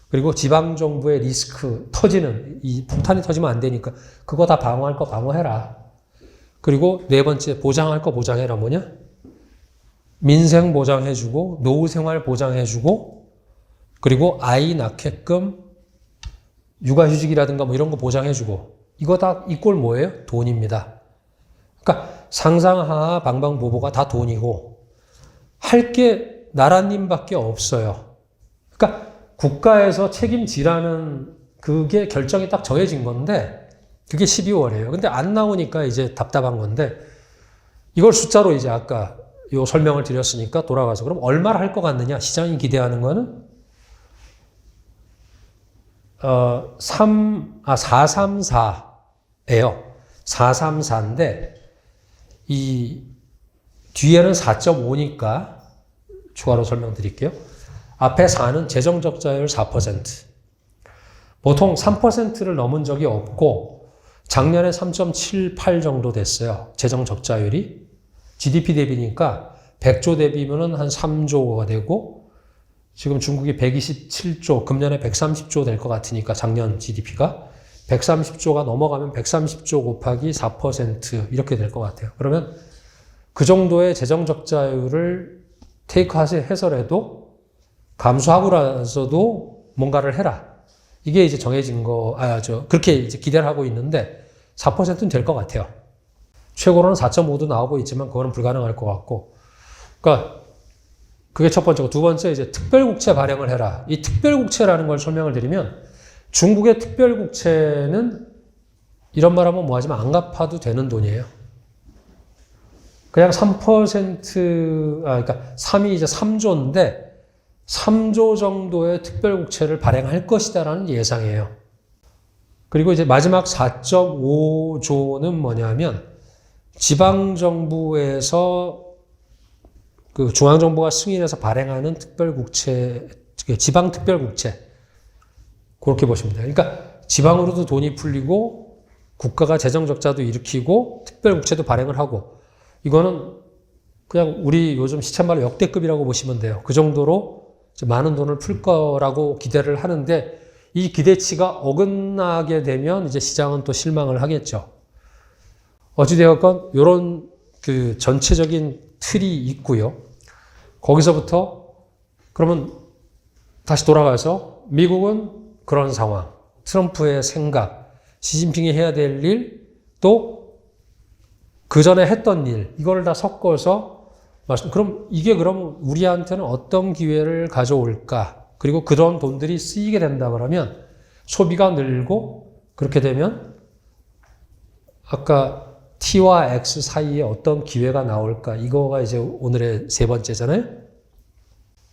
그리고 지방정부의 리스크 터지는, 이 폭탄이 터지면 안 되니까 그거 다 방어할 거 방어해라. 그리고 4번째 보장할 거 보장해라. 뭐냐? 민생 보장해주고 노후생활 보장해주고 그리고 아이 낳게끔 육아휴직이라든가 뭐 이런 거 보장해주고, 이거 다 이 꼴 뭐예요? 돈입니다. 그러니까 상상하하 방방보보가 다 돈이고 할 게 나라님밖에 없어요. 그러니까 국가에서 책임지라는 그게 결정이 딱 정해진 건데 그게 12월이에요. 근데 안 나오니까 이제 답답한 건데 이걸 숫자로 이제 아까 요 설명을 드렸으니까 돌아가서 그럼 얼마를 할 것 같느냐? 시장이 기대하는 거는 434예요. 434인데 이 뒤에는 4.5니까 추가로 설명드릴게요. 앞에 4는 재정적자율 4%. 보통 3%를 넘은 적이 없고 작년에 3.78 정도 됐어요. 재정적자율이. GDP 대비니까 100조 대비면은 한 3조가 되고 지금 중국이 127조, 금년에 130조 될 것 같으니까 작년 GDP가 130조가 넘어가면 130조 곱하기 4% 이렇게 될 것 같아요. 그러면 그 정도의 재정적자율을 테이크해서라도 감수하고라서도 뭔가를 해라. 이게 이제 정해진 거, 그렇게 이제 기대를 하고 있는데 4%는 될 것 같아요. 최고로는 4.5도 나오고 있지만 그거는 불가능할 것 같고. 그러니까 그게 첫 번째고 두 번째 이제 특별국채 발행을 해라. 이 특별국채라는 걸 설명을 드리면 중국의 특별국채는 이런 말 하면 뭐하지만 안 갚아도 되는 돈이에요. 그냥 3%, 그러니까 3이 이제 3조인데 3조 정도의 특별국채를 발행할 것이다라는 예상이에요. 그리고 이제 마지막 4.5조는 뭐냐면 지방정부에서 그 중앙정부가 승인해서 발행하는 특별국채, 지방특별국채. 그렇게 보시면 돼요. 그러니까 지방으로도 돈이 풀리고 국가가 재정적자도 일으키고 특별국채도 발행을 하고 이거는 그냥 우리 요즘 시쳇말로 역대급이라고 보시면 돼요. 그 정도로 많은 돈을 풀 거라고 기대를 하는데 이 기대치가 어긋나게 되면 이제 시장은 또 실망을 하겠죠. 어찌되었건 이런 그 전체적인 틀이 있고요. 거기서부터 그러면 다시 돌아가서 미국은 그런 상황, 트럼프의 생각, 시진핑이 해야 될 일, 또 그 전에 했던 일, 이걸 다 섞어서 그럼 이게 그럼 우리한테는 어떤 기회를 가져올까? 그리고 그런 돈들이 쓰이게 된다 그러면 소비가 늘고 그렇게 되면 아까 T와 X 사이에 어떤 기회가 나올까? 이거가 이제 오늘의 세 번째잖아요.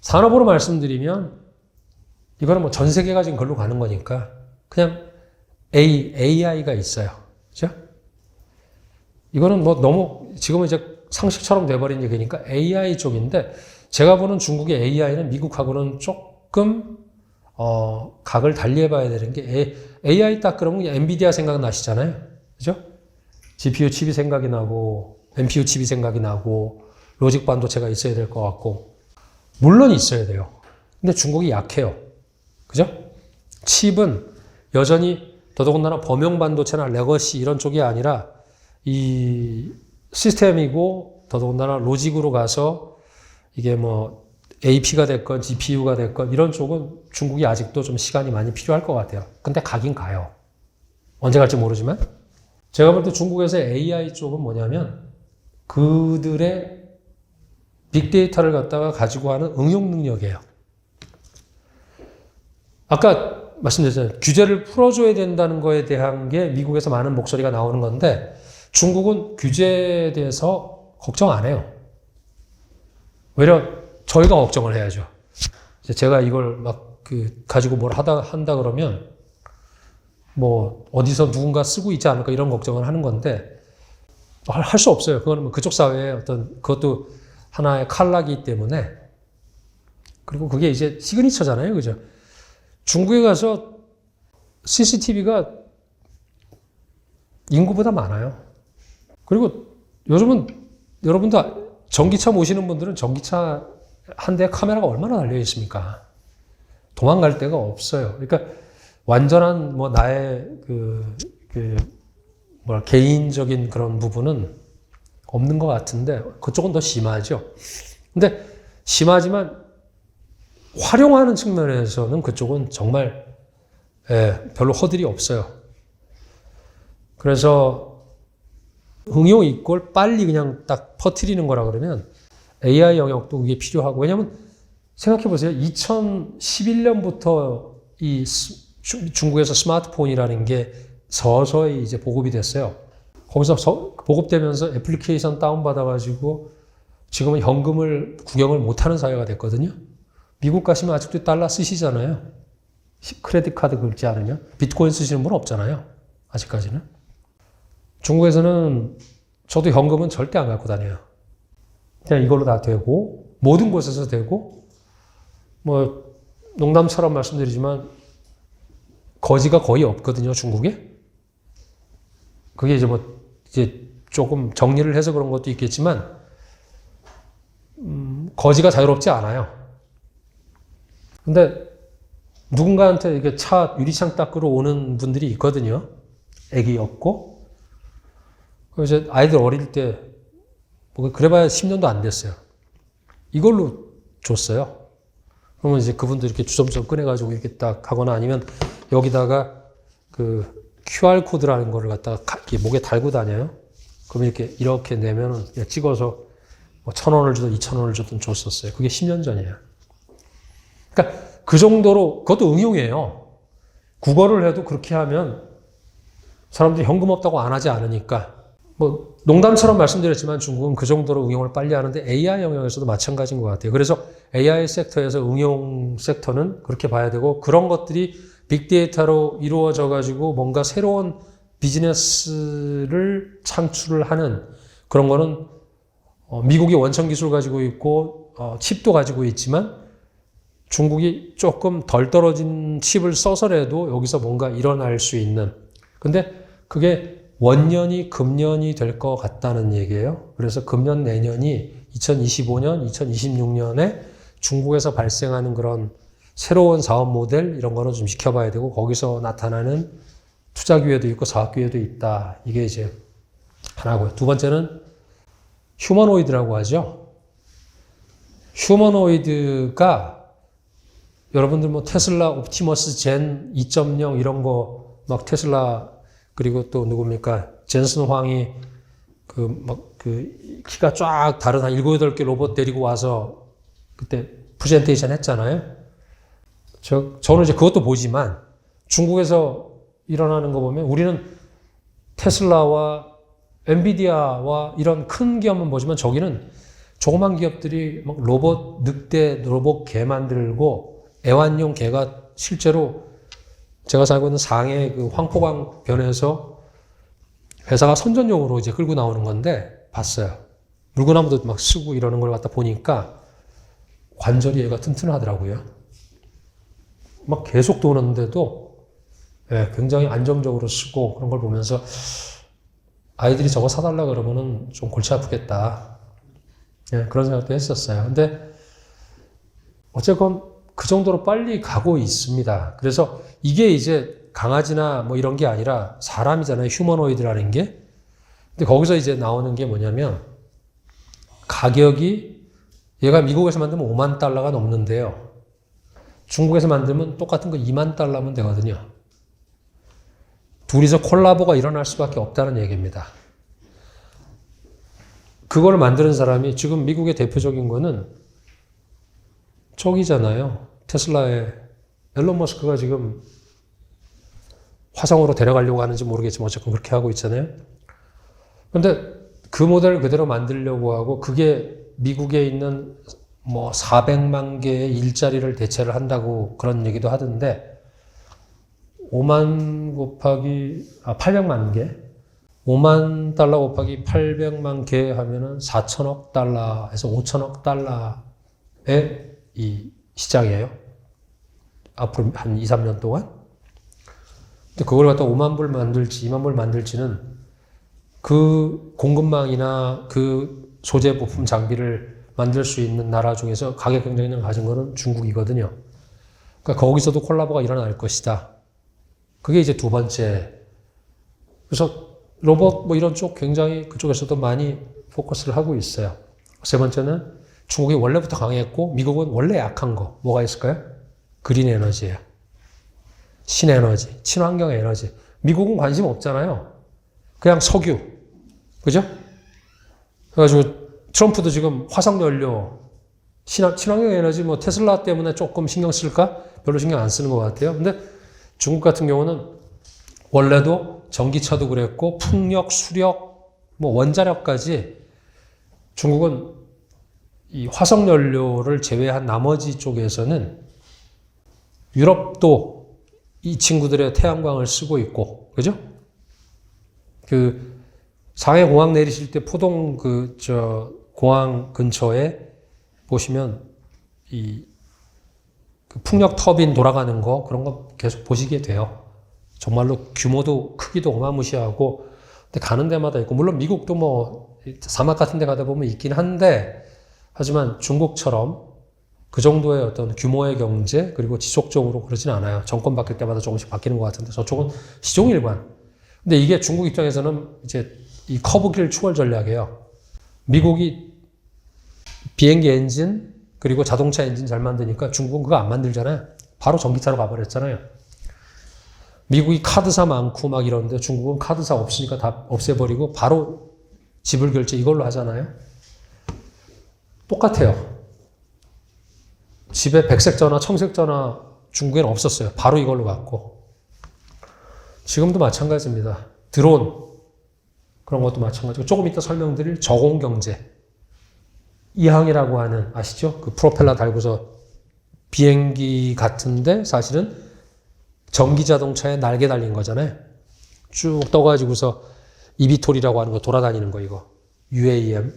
산업으로 말씀드리면 이거는 뭐 전 세계가 지금 걸로 가는 거니까 그냥 AI가 있어요. 그죠? 이거는 뭐 너무 지금은 이제 상식처럼 돼버린 얘기니까 AI 쪽인데 제가 보는 중국의 AI는 미국하고는 조금 각을 달리해봐야 되는 게 AI 딱 그러면 엔비디아 생각나시잖아요. 그죠? GPU 칩이 생각이 나고 NPU 칩이 생각이 나고 로직 반도체가 있어야 될 것 같고 물론 있어야 돼요. 근데 중국이 약해요. 그죠? 칩은 여전히 더더군다나 범용 반도체나 레거시 이런 쪽이 아니라 이 시스템이고 더더군다나 로직으로 가서 이게 뭐 AP가 됐건 GPU가 됐건 이런 쪽은 중국이 아직도 좀 시간이 많이 필요할 것 같아요. 근데 가긴 가요. 언제 갈지 모르지만 제가 볼 때 중국에서의 AI 쪽은 뭐냐면 그들의 빅데이터를 갖다가 가지고 하는 응용 능력이에요. 아까 말씀드렸잖아요. 규제를 풀어줘야 된다는 거에 대한 게 미국에서 많은 목소리가 나오는 건데 중국은 규제에 대해서 걱정 안 해요. 오히려 저희가 걱정을 해야죠. 제가 이걸 막 가지고 뭘 한다 그러면 뭐 어디서 누군가 쓰고 있지 않을까 이런 걱정을 하는 건데 할 수 없어요. 그거는 뭐 그쪽 사회의 어떤 그것도 하나의 칼라기 때문에 그리고 그게 이제 시그니처잖아요. 그죠? 중국에 가서 CCTV가 인구보다 많아요. 그리고 요즘은 여러분도 전기차 모시는 분들은 전기차 한 대에 카메라가 얼마나 달려 있습니까? 도망갈 데가 없어요. 그러니까 완전한 뭐 나의 개인적인 그런 부분은 없는 것 같은데 그쪽은 더 심하죠. 근데 심하지만 활용하는 측면에서는 그쪽은 정말 별로 허들이 없어요. 그래서 응용 이꼴 빨리 그냥 딱 퍼뜨리는 거라 그러면 AI 영역도 그게 필요하고 왜냐하면 생각해 보세요. 2011년부터 이 중국에서 스마트폰이라는 게 서서히 이제 보급이 됐어요. 거기서 보급되면서 애플리케이션 다운받아가지고 지금은 현금을 구경을 못하는 사회가 됐거든요. 미국 가시면 아직도 달러 쓰시잖아요. 크레딧 카드 긁지 않으면. 비트코인 쓰시는 분 없잖아요. 아직까지는. 중국에서는 저도 현금은 절대 안 갖고 다녀요. 그냥 이걸로 다 되고, 모든 곳에서 되고, 뭐, 농담처럼 말씀드리지만, 거지가 거의 없거든요, 중국에. 그게 이제 이제 조금 정리를 해서 그런 것도 있겠지만, 거지가 자유롭지 않아요. 근데, 누군가한테 이렇게 차 유리창 닦으러 오는 분들이 있거든요. 애기 없고. 그래서 이제 아이들 어릴 때, 뭐 그래봐야 10년도 안 됐어요. 이걸로 줬어요. 그러면 이제 그분들 이렇게 주섬주섬 꺼내가지고 이렇게 딱 하거나 아니면 여기다가 그 QR코드라는 거를 갖다가 이렇게 목에 달고 다녀요. 그러면 이렇게 내면은 그냥 찍어서 뭐 1,000원을 주든 2,000원을 주든 줬었어요. 그게 10년 전이에요. 그러니까 그 정도로, 그것도 응용이에요. 국어를 해도 그렇게 하면 사람들이 현금 없다고 안 하지 않으니까. 뭐, 농담처럼 말씀드렸지만 중국은 그 정도로 응용을 빨리 하는데 AI 영역에서도 마찬가지인 것 같아요. 그래서 AI 섹터에서 응용 섹터는 그렇게 봐야 되고 그런 것들이 빅데이터로 이루어져 가지고 뭔가 새로운 비즈니스를 창출을 하는 그런 거는 미국이 원천 기술 가지고 있고 칩도 가지고 있지만 중국이 조금 덜 떨어진 칩을 써서라도 여기서 뭔가 일어날 수 있는. 근데 그게 원년이 금년이 될 것 같다는 얘기예요. 그래서 금년 내년이 2025년, 2026년에 중국에서 발생하는 그런 새로운 사업 모델 이런 거는 좀 지켜봐야 되고 거기서 나타나는 투자 기회도 있고 사업 기회도 있다. 이게 이제 하나고요. 두 번째는 휴머노이드라고 하죠. 휴머노이드가 여러분들 뭐 테슬라 옵티머스 젠 2.0 이런 거 막 테슬라 그리고 또 누굽니까? 젠슨 황이 키가 쫙 다른 한 7, 8개 로봇 데리고 와서 그때 프레젠테이션 했잖아요. 저는 이제 그것도 보지만 중국에서 일어나는 거 보면 우리는 테슬라와 엔비디아와 이런 큰 기업은 보지만 저기는 조그만 기업들이 막 로봇 늑대, 로봇 개 만들고 애완용 개가 실제로 제가 살고 있는 상해 그 황포강 변에서 회사가 선전용으로 이제 끌고 나오는 건데 봤어요. 물구나무도 막 쓰고 이러는 걸 갖다 보니까 관절이 얘가 튼튼하더라고요. 막 계속 도는데도 굉장히 안정적으로 쓰고 그런 걸 보면서 아이들이 저거 사달라 그러면은 좀 골치 아프겠다. 그런 생각도 했었어요. 근데 어쨌건 그 정도로 빨리 가고 있습니다. 그래서 이게 이제 강아지나 뭐 이런 게 아니라 사람이잖아요. 휴머노이드라는 게. 근데 거기서 이제 나오는 게 뭐냐면 가격이 얘가 미국에서 만들면 5만 달러가 넘는데요. 중국에서 만들면 똑같은 거 2만 달러면 되거든요. 둘이서 콜라보가 일어날 수밖에 없다는 얘기입니다. 그걸 만드는 사람이 지금 미국의 대표적인 거는 저기잖아요. 테슬라의 앨런 머스크가 지금 화성으로 데려가려고 하는지 모르겠지만 어쨌든 그렇게 하고 있잖아요. 그런데 그 모델을 그대로 만들려고 하고 그게 미국에 있는 뭐 400만 개의 일자리를 대체를 한다고 그런 얘기도 하던데 800만 개? 5만 달러 곱하기 800만 개 하면은 4천억 달러에서 5천억 달러의 이 시장이에요. 앞으로 한 2, 3년 동안. 근데 그걸 갖다 5만 불 만들지, 2만 불 만들지는 그 공급망이나 그 소재 부품 장비를 만들 수 있는 나라 중에서 가격 경쟁력을 가진 거는 중국이거든요. 그러니까 거기서도 콜라보가 일어날 것이다. 그게 이제 두 번째. 그래서 로봇 뭐 이런 쪽 굉장히 그쪽에서도 많이 포커스를 하고 있어요. 세 번째는 중국이 원래부터 강했고 미국은 원래 약한 거 뭐가 있을까요? 그린 에너지예요. 신에너지, 친환경 에너지. 미국은 관심 없잖아요. 그냥 석유. 그죠? 그래가지고 트럼프도 지금 화석연료, 친환경 에너지 뭐 테슬라 때문에 조금 신경 쓸까? 별로 신경 안 쓰는 것 같아요. 근데 중국 같은 경우는 원래도 전기차도 그랬고 풍력, 수력, 뭐 원자력까지 중국은 이 화석 연료를 제외한 나머지 쪽에서는 유럽도 이 친구들의 태양광을 쓰고 있고, 그죠? 그 상해 공항 내리실 때 포동 공항 근처에 보시면 그 풍력 터빈 돌아가는 거 그런 거 계속 보시게 돼요. 정말로 규모도 크기도 어마무시하고, 근데 가는 데마다 있고, 물론 미국도 뭐 사막 같은 데 가다 보면 있긴 한데, 하지만 중국처럼 그 정도의 어떤 규모의 경제, 그리고 지속적으로 그러진 않아요. 정권 바뀔 때마다 조금씩 바뀌는 것 같은데, 저쪽은 시종일관. 근데 이게 중국 입장에서는 이제 이 커브길 추월 전략이에요. 미국이 비행기 엔진, 그리고 자동차 엔진 잘 만드니까 중국은 그거 안 만들잖아요. 바로 전기차로 가버렸잖아요. 미국이 카드사 많고 막 이러는데 중국은 카드사 없으니까 다 없애버리고 바로 지불 결제 이걸로 하잖아요. 똑같아요. 집에 백색 전화, 청색 전화 중국에는 없었어요. 바로 이걸로 갔고. 지금도 마찬가지입니다. 드론 그런 것도 마찬가지고, 조금 이따 설명드릴 저공경제, 이항이라고 하는, 아시죠? 그 프로펠러 달고서 비행기 같은데 사실은 전기자동차에 날개 달린 거잖아요. 쭉 떠가지고서 이비톨이라고 하는 거 돌아다니는 거, 이거 UAM.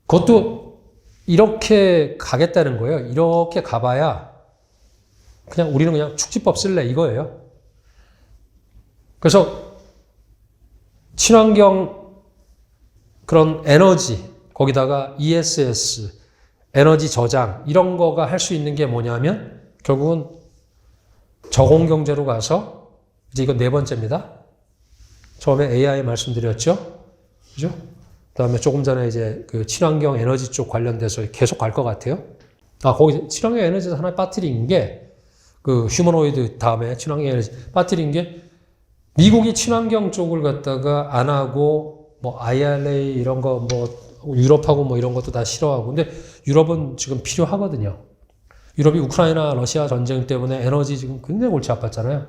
그것도 이렇게 가겠다는 거예요. 이렇게 가봐야 그냥 우리는 그냥 축지법 쓸래 이거예요. 그래서 친환경 그런 에너지, 거기다가 ESS, 에너지 저장 이런 거가 할 수 있는 게 뭐냐면 결국은 저공경제로 가서, 이제 이건 네 번째입니다. 처음에 AI 말씀드렸죠. 그죠? 그 다음에 조금 전에 이제 그 친환경 에너지 쪽 관련돼서 계속 갈 것 같아요. 거기 친환경 에너지 하나 빠뜨린 게, 그 휴머노이드 다음에 친환경 에너지 빠뜨린 게, 미국이 친환경 쪽을 갖다가 안 하고, 뭐 IRA 이런 거, 뭐 유럽하고 뭐 이런 것도 다 싫어하고, 근데 유럽은 지금 필요하거든요. 유럽이 우크라이나 러시아 전쟁 때문에 에너지 지금 굉장히 골치 아팠잖아요.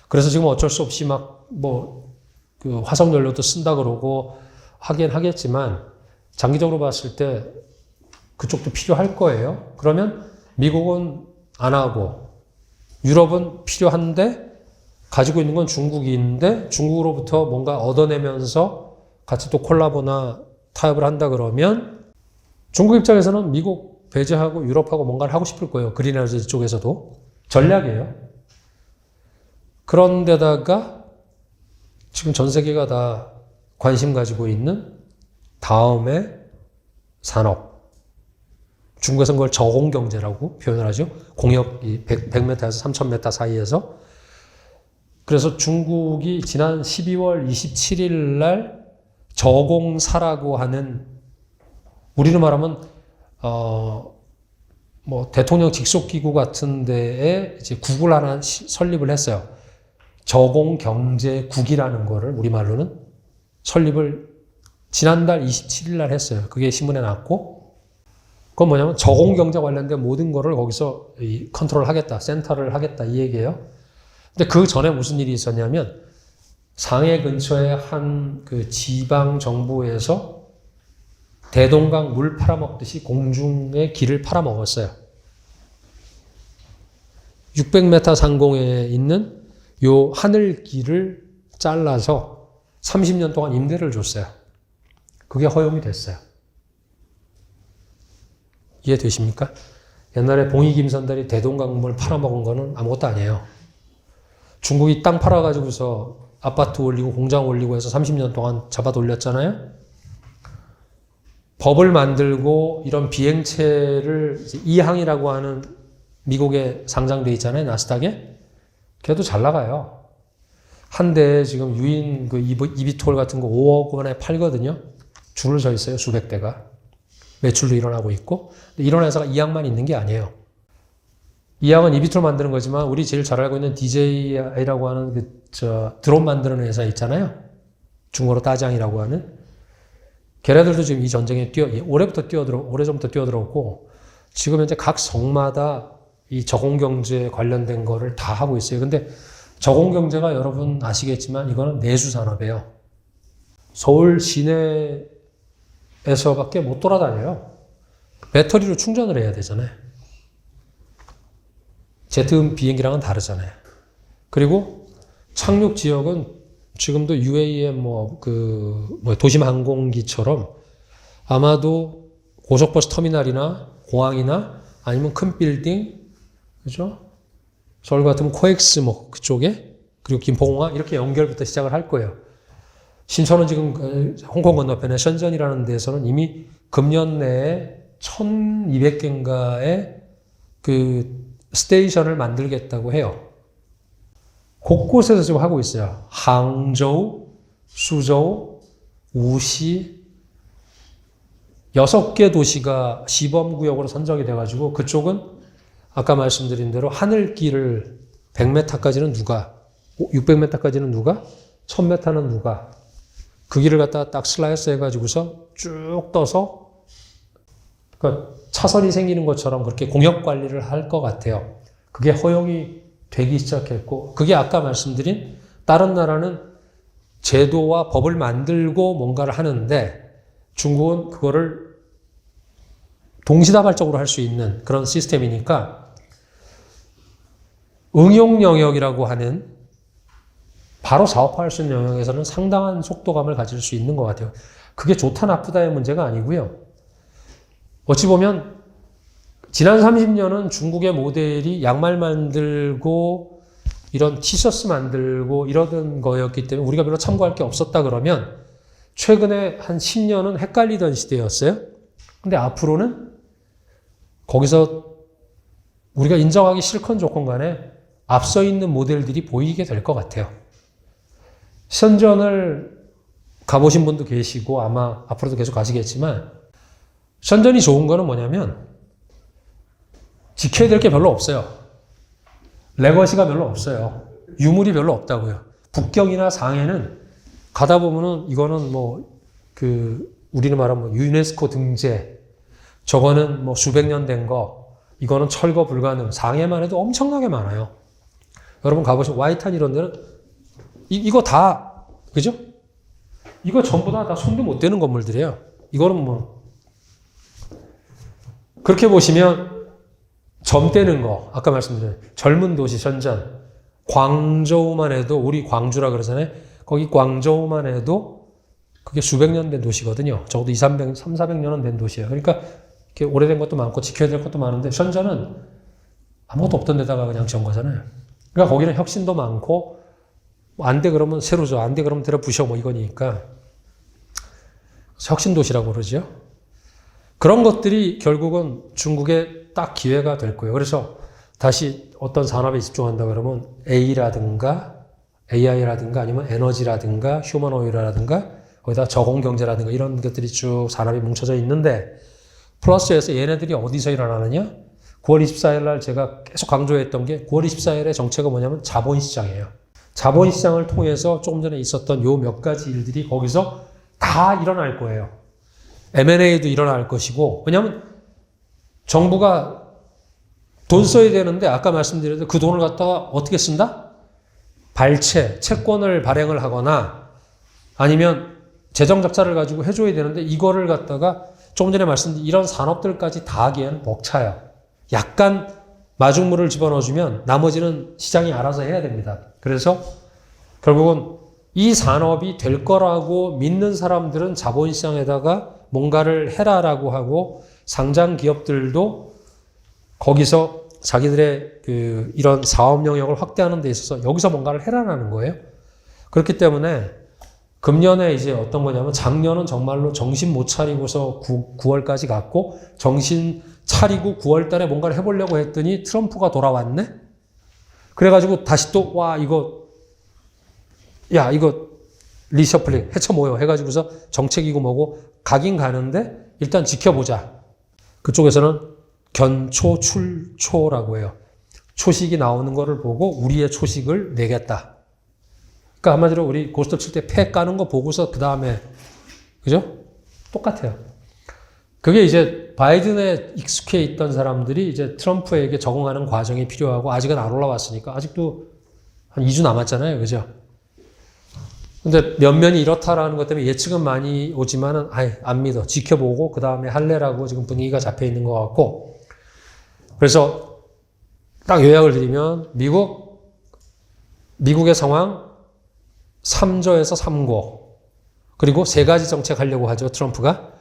그래서 지금 어쩔 수 없이 막 그 화석 연료도 쓴다 그러고 하긴 하겠지만, 장기적으로 봤을 때 그쪽도 필요할 거예요. 그러면 미국은 안 하고 유럽은 필요한데, 가지고 있는 건 중국인데 중국으로부터 뭔가 얻어내면서 같이 또 콜라보나 타협을 한다 그러면 중국 입장에서는 미국 배제하고 유럽하고 뭔가를 하고 싶을 거예요. 그린 에너지 쪽에서도. 전략이에요. 그런데다가 지금 전 세계가 다 관심 가지고 있는 다음의 산업. 중국에서는 그걸 저공경제라고 표현을 하죠. 공역 100m에서 3000m 사이에서. 그래서 중국이 지난 12월 27일 날 저공사라고 하는, 우리로 말하면 뭐 대통령 직속기구 같은 데에 이제 국을 하나 설립을 했어요. 저공경제국이라는 거를 우리말로는 설립을 지난달 27일 날 했어요. 그게 신문에 났고, 그건 뭐냐면 저공경제 관련된 모든 거를 거기서 컨트롤 하겠다, 센터를 하겠다 이 얘기예요. 근데 그 전에 무슨 일이 있었냐면, 상해 근처에 한 그 지방 정부에서 대동강 물 팔아먹듯이 공중의 길을 팔아먹었어요. 600m 상공에 있는 요 하늘길을 잘라서 30년 동안 임대를 줬어요. 그게 허용이 됐어요. 이해되십니까? 옛날에 봉이 김선달이 대동강물 팔아먹은 거는 아무것도 아니에요. 중국이 땅 팔아가지고서 아파트 올리고 공장 올리고 해서 30년 동안 잡아 돌렸잖아요. 법을 만들고 이런 비행체를 이항이라고 하는 미국에 상장돼 있잖아요. 나스닥에. 걔도 잘 나가요. 한 대에 지금 유인 그 이비톨 같은 거 5억 원에 팔거든요. 줄을 서 있어요. 수백 대가. 매출도 일어나고 있고. 근데 이런 회사가 이항만 있는 게 아니에요. 이항은 이비톨 만드는 거지만 우리 제일 잘 알고 있는 DJI라고 하는 드론 만드는 회사 있잖아요. 중국어로 따장이라고 하는. 걔네들도 지금 이 전쟁에 오래전부터 뛰어들었고, 지금 현재 각 성마다 이 저공경제 관련된 거를 다 하고 있어요. 근데 저공경제가 여러분 아시겠지만 이거는 내수산업이에요. 서울 시내에서밖에 못 돌아다녀요. 배터리로 충전을 해야 되잖아요. 제트 비행기랑은 다르잖아요. 그리고 착륙 지역은 지금도 UAE 도심 항공기처럼 아마도 고속버스 터미널이나 공항이나 아니면 큰 빌딩, 그죠? 서울 같으면 코엑스 그쪽에, 그리고 김포공항 이렇게 연결부터 시작을 할 거예요. 신천은 지금 홍콩 건너편에 션전이라는 데서는 이미 금년 내에 1200개인가의 그 스테이션을 만들겠다고 해요. 곳곳에서 지금 하고 있어요. 항저우, 수저우, 우시 6개 도시가 시범구역으로 선정이 돼가지고 그쪽은 아까 말씀드린 대로 하늘길을 100m까지는 누가, 600m까지는 누가, 1000m는 누가 그 길을 갖다가 딱 슬라이스 해가지고서 쭉 떠서 그러니까 차선이 생기는 것처럼 그렇게 공역 관리를 할 것 같아요. 그게 허용이 되기 시작했고, 그게 아까 말씀드린 다른 나라는 제도와 법을 만들고 뭔가를 하는데 중국은 그거를 동시다발적으로 할 수 있는 그런 시스템이니까 응용 영역이라고 하는 바로 사업화할 수 있는 영역에서는 상당한 속도감을 가질 수 있는 것 같아요. 그게 좋다 나쁘다의 문제가 아니고요. 어찌 보면 지난 30년은 중국의 모델이 양말 만들고 이런 티셔츠 만들고 이러던 거였기 때문에 우리가 별로 참고할 게 없었다 그러면 최근에 한 10년은 헷갈리던 시대였어요. 근데 앞으로는 거기서 우리가 인정하기 싫건 좋건 간에 앞서 있는 모델들이 보이게 될 것 같아요. 션전을 가보신 분도 계시고 아마 앞으로도 계속 가시겠지만 션전이 좋은 거는 뭐냐면 지켜야 될 게 별로 없어요. 레거시가 별로 없어요. 유물이 별로 없다고요. 북경이나 상해는 가다 보면은 이거는 우리는 말하면 유네스코 등재, 저거는 수백 년 된 거, 이거는 철거 불가능. 상해만 해도 엄청나게 많아요. 여러분 가보신 와이탄 이런 데는 이거 다, 그죠? 이거 전부 다 손도 못 대는 건물들이에요. 이거는 그렇게 보시면 점대는 거, 아까 말씀드린 젊은 도시 션전, 광저우만 해도, 우리 광주라 그러잖아요. 거기 광저우만 해도 그게 수백 년 된 도시거든요. 적어도 300~400년은 된 도시예요. 그러니까 이렇게 오래된 것도 많고 지켜야 될 것도 많은데 션전은 아무것도 없던 데다가 그냥 지은 거잖아요. 그러니까 거기는 혁신도 많고 안 돼 그러면 새로 줘, 안 돼 그러면 들어 부셔 이거니까 혁신 도시라고 그러죠. 그런 것들이 결국은 중국에 딱 기회가 될 거예요. 그래서 다시 어떤 산업에 집중한다 그러면 AI라든가 아니면 에너지라든가 휴머노이드라든가 거기다 저공경제라든가 이런 것들이 쭉 산업이 뭉쳐져 있는데 플러스에서 얘네들이 어디서 일어나느냐? 9월 24일 날 제가 계속 강조했던 게 9월 24일의 정책은 뭐냐면 자본시장이에요. 자본시장을 통해서 조금 전에 있었던 요 몇 가지 일들이 거기서 다 일어날 거예요. M&A도 일어날 것이고, 왜냐하면 정부가 돈 써야 되는데 아까 말씀드렸듯이 그 돈을 갖다가 어떻게 쓴다? 채권을 발행을 하거나 아니면 재정적자를 가지고 해줘야 되는데 이거를 갖다가 조금 전에 말씀드린 이런 산업들까지 다 하기에는 벅차요. 약간 마중물을 집어넣어주면 나머지는 시장이 알아서 해야 됩니다. 그래서 결국은 이 산업이 될 거라고 믿는 사람들은 자본시장에다가 뭔가를 해라라고 하고 상장 기업들도 거기서 자기들의 이런 사업 영역을 확대하는 데 있어서 여기서 뭔가를 해라라는 거예요. 그렇기 때문에 금년에 이제 어떤 거냐면 작년은 정말로 정신 못 차리고서 9월까지 갔고 정신 차리고 9월 달에 뭔가를 해보려고 했더니 트럼프가 돌아왔네? 그래가지고 다시 또 이거 리셔플링 해쳐 모여 해가지고서 정책이고 뭐고 가긴 가는데 일단 지켜보자. 그쪽에서는 견초출초라고 해요. 초식이 나오는 거를 보고 우리의 초식을 내겠다. 그러니까 한마디로 우리 고스톱 칠 때 패 까는 거 보고서 그 다음에 그죠? 똑같아요. 그게 이제 바이든에 익숙해 있던 사람들이 이제 트럼프에게 적응하는 과정이 필요하고 아직은 안 올라왔으니까 아직도 한 2주 남았잖아요. 그죠? 근데 면면이 이렇다라는 것 때문에 예측은 많이 오지만은 안 믿어. 지켜보고 그 다음에 할래라고 지금 분위기가 잡혀 있는 것 같고. 그래서 딱 요약을 드리면 미국의 상황 3조에서 3고 그리고 3가지 정책 하려고 하죠. 트럼프가.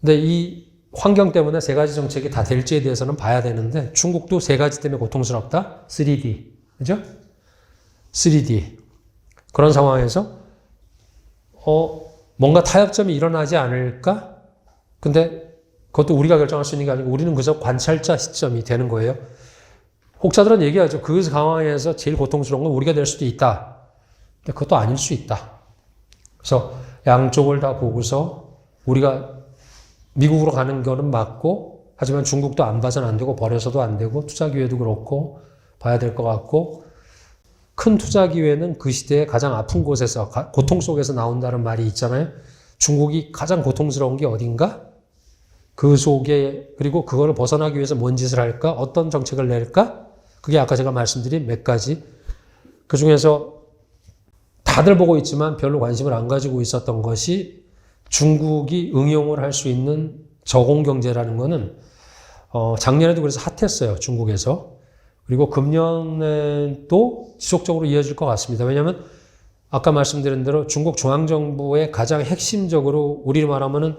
근데 이 환경 때문에 3가지 정책이 다 될지에 대해서는 봐야 되는데 중국도 3가지 때문에 고통스럽다. 3D. 그죠? 3D. 그런 상황에서 뭔가 타협점이 일어나지 않을까? 근데 그것도 우리가 결정할 수 있는 게 아니고 우리는 그저 관찰자 시점이 되는 거예요. 혹자들은 얘기하죠. 그 상황에서 제일 고통스러운 건 우리가 될 수도 있다. 근데 그것도 아닐 수 있다. 그래서 양쪽을 다 보고서 우리가 미국으로 가는 거는 맞고 하지만 중국도 안 봐서는 안 되고 버려서도 안 되고 투자 기회도 그렇고 봐야 될 것 같고 큰 투자 기회는 그 시대의 가장 아픈 곳에서 고통 속에서 나온다는 말이 있잖아요. 중국이 가장 고통스러운 게 어딘가? 그 속에 그리고 그걸 벗어나기 위해서 뭔 짓을 할까? 어떤 정책을 낼까? 그게 아까 제가 말씀드린 몇 가지. 그 중에서 다들 보고 있지만 별로 관심을 안 가지고 있었던 것이 중국이 응용을 할 수 있는 저공경제라는 거는 작년에도 그래서 핫했어요. 중국에서. 그리고 금년에도 지속적으로 이어질 것 같습니다. 왜냐하면 아까 말씀드린 대로 중국 중앙정부의 가장 핵심적으로 우리로 말하면은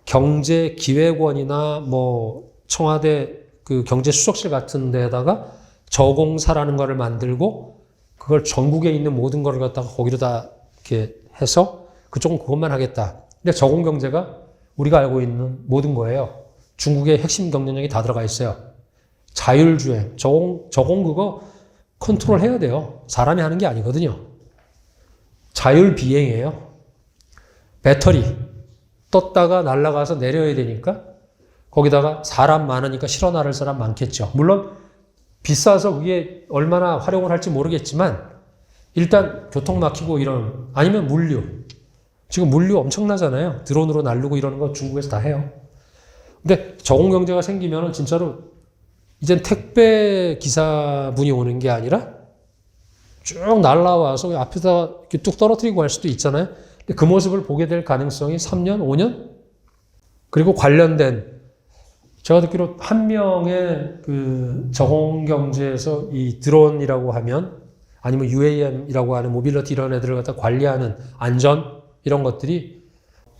경제기획원이나 뭐 청와대 그 경제수석실 같은 데다가 저공사라는 거를 만들고 그걸 전국에 있는 모든 거를 갖다가 거기로 다 이렇게 해서 그쪽은 그것만 하겠다. 근데 저공경제가 우리가 알고 있는 모든 거예요. 중국의 핵심 경쟁력이 다 들어가 있어요. 자율주행, 저공 그거 컨트롤 해야 돼요. 사람이 하는 게 아니거든요. 자율비행이에요. 배터리 떴다가 날아가서 내려야 되니까 거기다가 사람 많으니까 실어 나를 사람 많겠죠. 물론 비싸서 그게 얼마나 활용을 할지 모르겠지만 일단 교통 막히고 이런 아니면 물류. 지금 물류 엄청나잖아요. 드론으로 날르고 이러는 거 중국에서 다 해요. 근데 저공경제가 생기면은 진짜로 이젠 택배 기사분이 오는 게 아니라 쭉 날라와서 앞에다 이렇게 뚝 떨어뜨리고 갈 수도 있잖아요. 근데 그 모습을 보게 될 가능성이 3년, 5년? 그리고 관련된 제가 듣기로 한 명의 그 저공경제에서 이 드론이라고 하면 아니면 UAM이라고 하는 모빌리티 이런 애들을 갖다 관리하는 안전 이런 것들이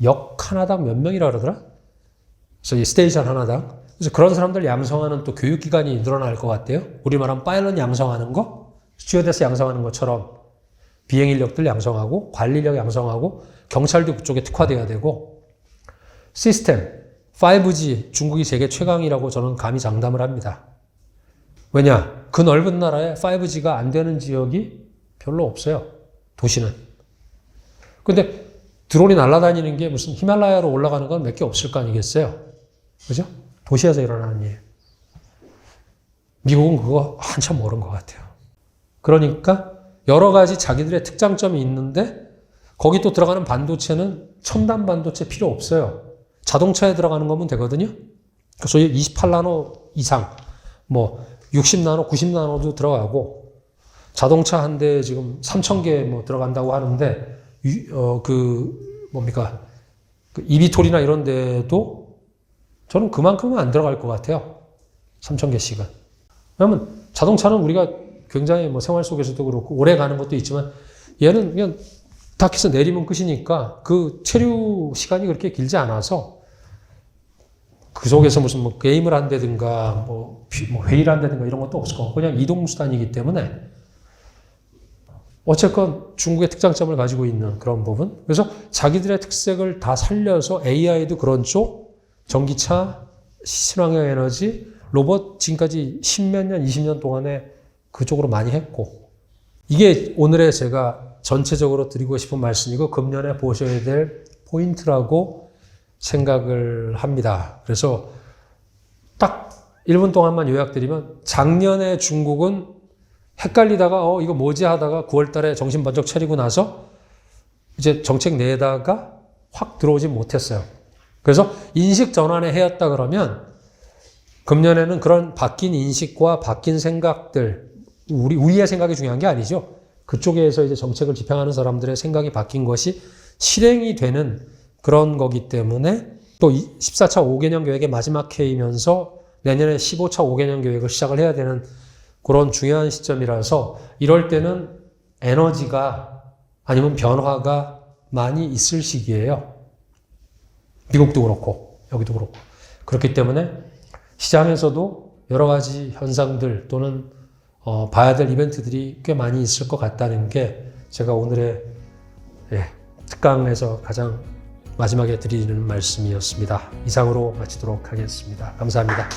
역 하나당 몇 명이라 그러더라? 그래서 이 스테이션 하나당. 그래서 그런 사람들 양성하는 또 교육기관이 늘어날 것 같아요. 우리 말하면 파일럿 양성하는 거, 스튜어디스 양성하는 것처럼 비행인력들 양성하고 관리력 양성하고 경찰도 그쪽에 특화돼야 되고 시스템, 5G 중국이 세계 최강이라고 저는 감히 장담을 합니다. 왜냐? 그 넓은 나라에 5G가 안 되는 지역이 별로 없어요. 도시는. 근데 드론이 날아다니는 게 무슨 히말라야로 올라가는 건 몇 개 없을 거 아니겠어요? 그죠? 도시에서 일어나는 일. 미국은 그거 한참 모른 것 같아요. 그러니까 여러 가지 자기들의 특장점이 있는데 거기 또 들어가는 반도체는 첨단 반도체 필요 없어요. 자동차에 들어가는 거면 되거든요. 소위 28나노 이상, 뭐 60나노, 90나노도 들어가고 자동차 한 대 지금 3,000개 뭐 들어간다고 하는데 뭡니까? 그 이비톨이나 이런 데도 저는 그만큼은 안 들어갈 것 같아요. 3,000개씩은. 왜냐면 자동차는 우리가 굉장히 뭐 생활 속에서도 그렇고 오래 가는 것도 있지만 얘는 그냥 딱 해서 내리면 끝이니까 그 체류 시간이 그렇게 길지 않아서 그 속에서 무슨 뭐 게임을 한다든가 뭐 회의를 한다든가 이런 것도 없을 거고 그냥 이동수단이기 때문에 어쨌건 중국의 특장점을 가지고 있는 그런 부분. 그래서 자기들의 특색을 다 살려서 AI도 그런 쪽 전기차, 친환경 에너지, 로봇 지금까지 10몇 년, 20년 동안에 그쪽으로 많이 했고 이게 오늘의 제가 전체적으로 드리고 싶은 말씀이고 금년에 보셔야 될 포인트라고 생각을 합니다. 그래서 딱 1분 동안만 요약드리면 작년에 중국은 헷갈리다가 이거 뭐지 하다가 9월 달에 정신 번쩍 차리고 나서 이제 정책 내다가 확 들어오지 못했어요. 그래서 인식 전환의 해였다 그러면 금년에는 그런 바뀐 인식과 바뀐 생각들, 우리의 생각이 중요한 게 아니죠. 그쪽에서 이제 정책을 집행하는 사람들의 생각이 바뀐 것이 실행이 되는 그런 거기 때문에 또 14차 5개년 계획의 마지막 해이면서 내년에 15차 5개년 계획을 시작을 해야 되는 그런 중요한 시점이라서 이럴 때는 에너지가 아니면 변화가 많이 있을 시기예요. 미국도 그렇고 여기도 그렇고. 그렇기 때문에 시장에서도 여러 가지 현상들 또는 봐야 될 이벤트들이 꽤 많이 있을 것 같다는 게 제가 오늘의 특강에서 가장 마지막에 드리는 말씀이었습니다. 이상으로 마치도록 하겠습니다. 감사합니다.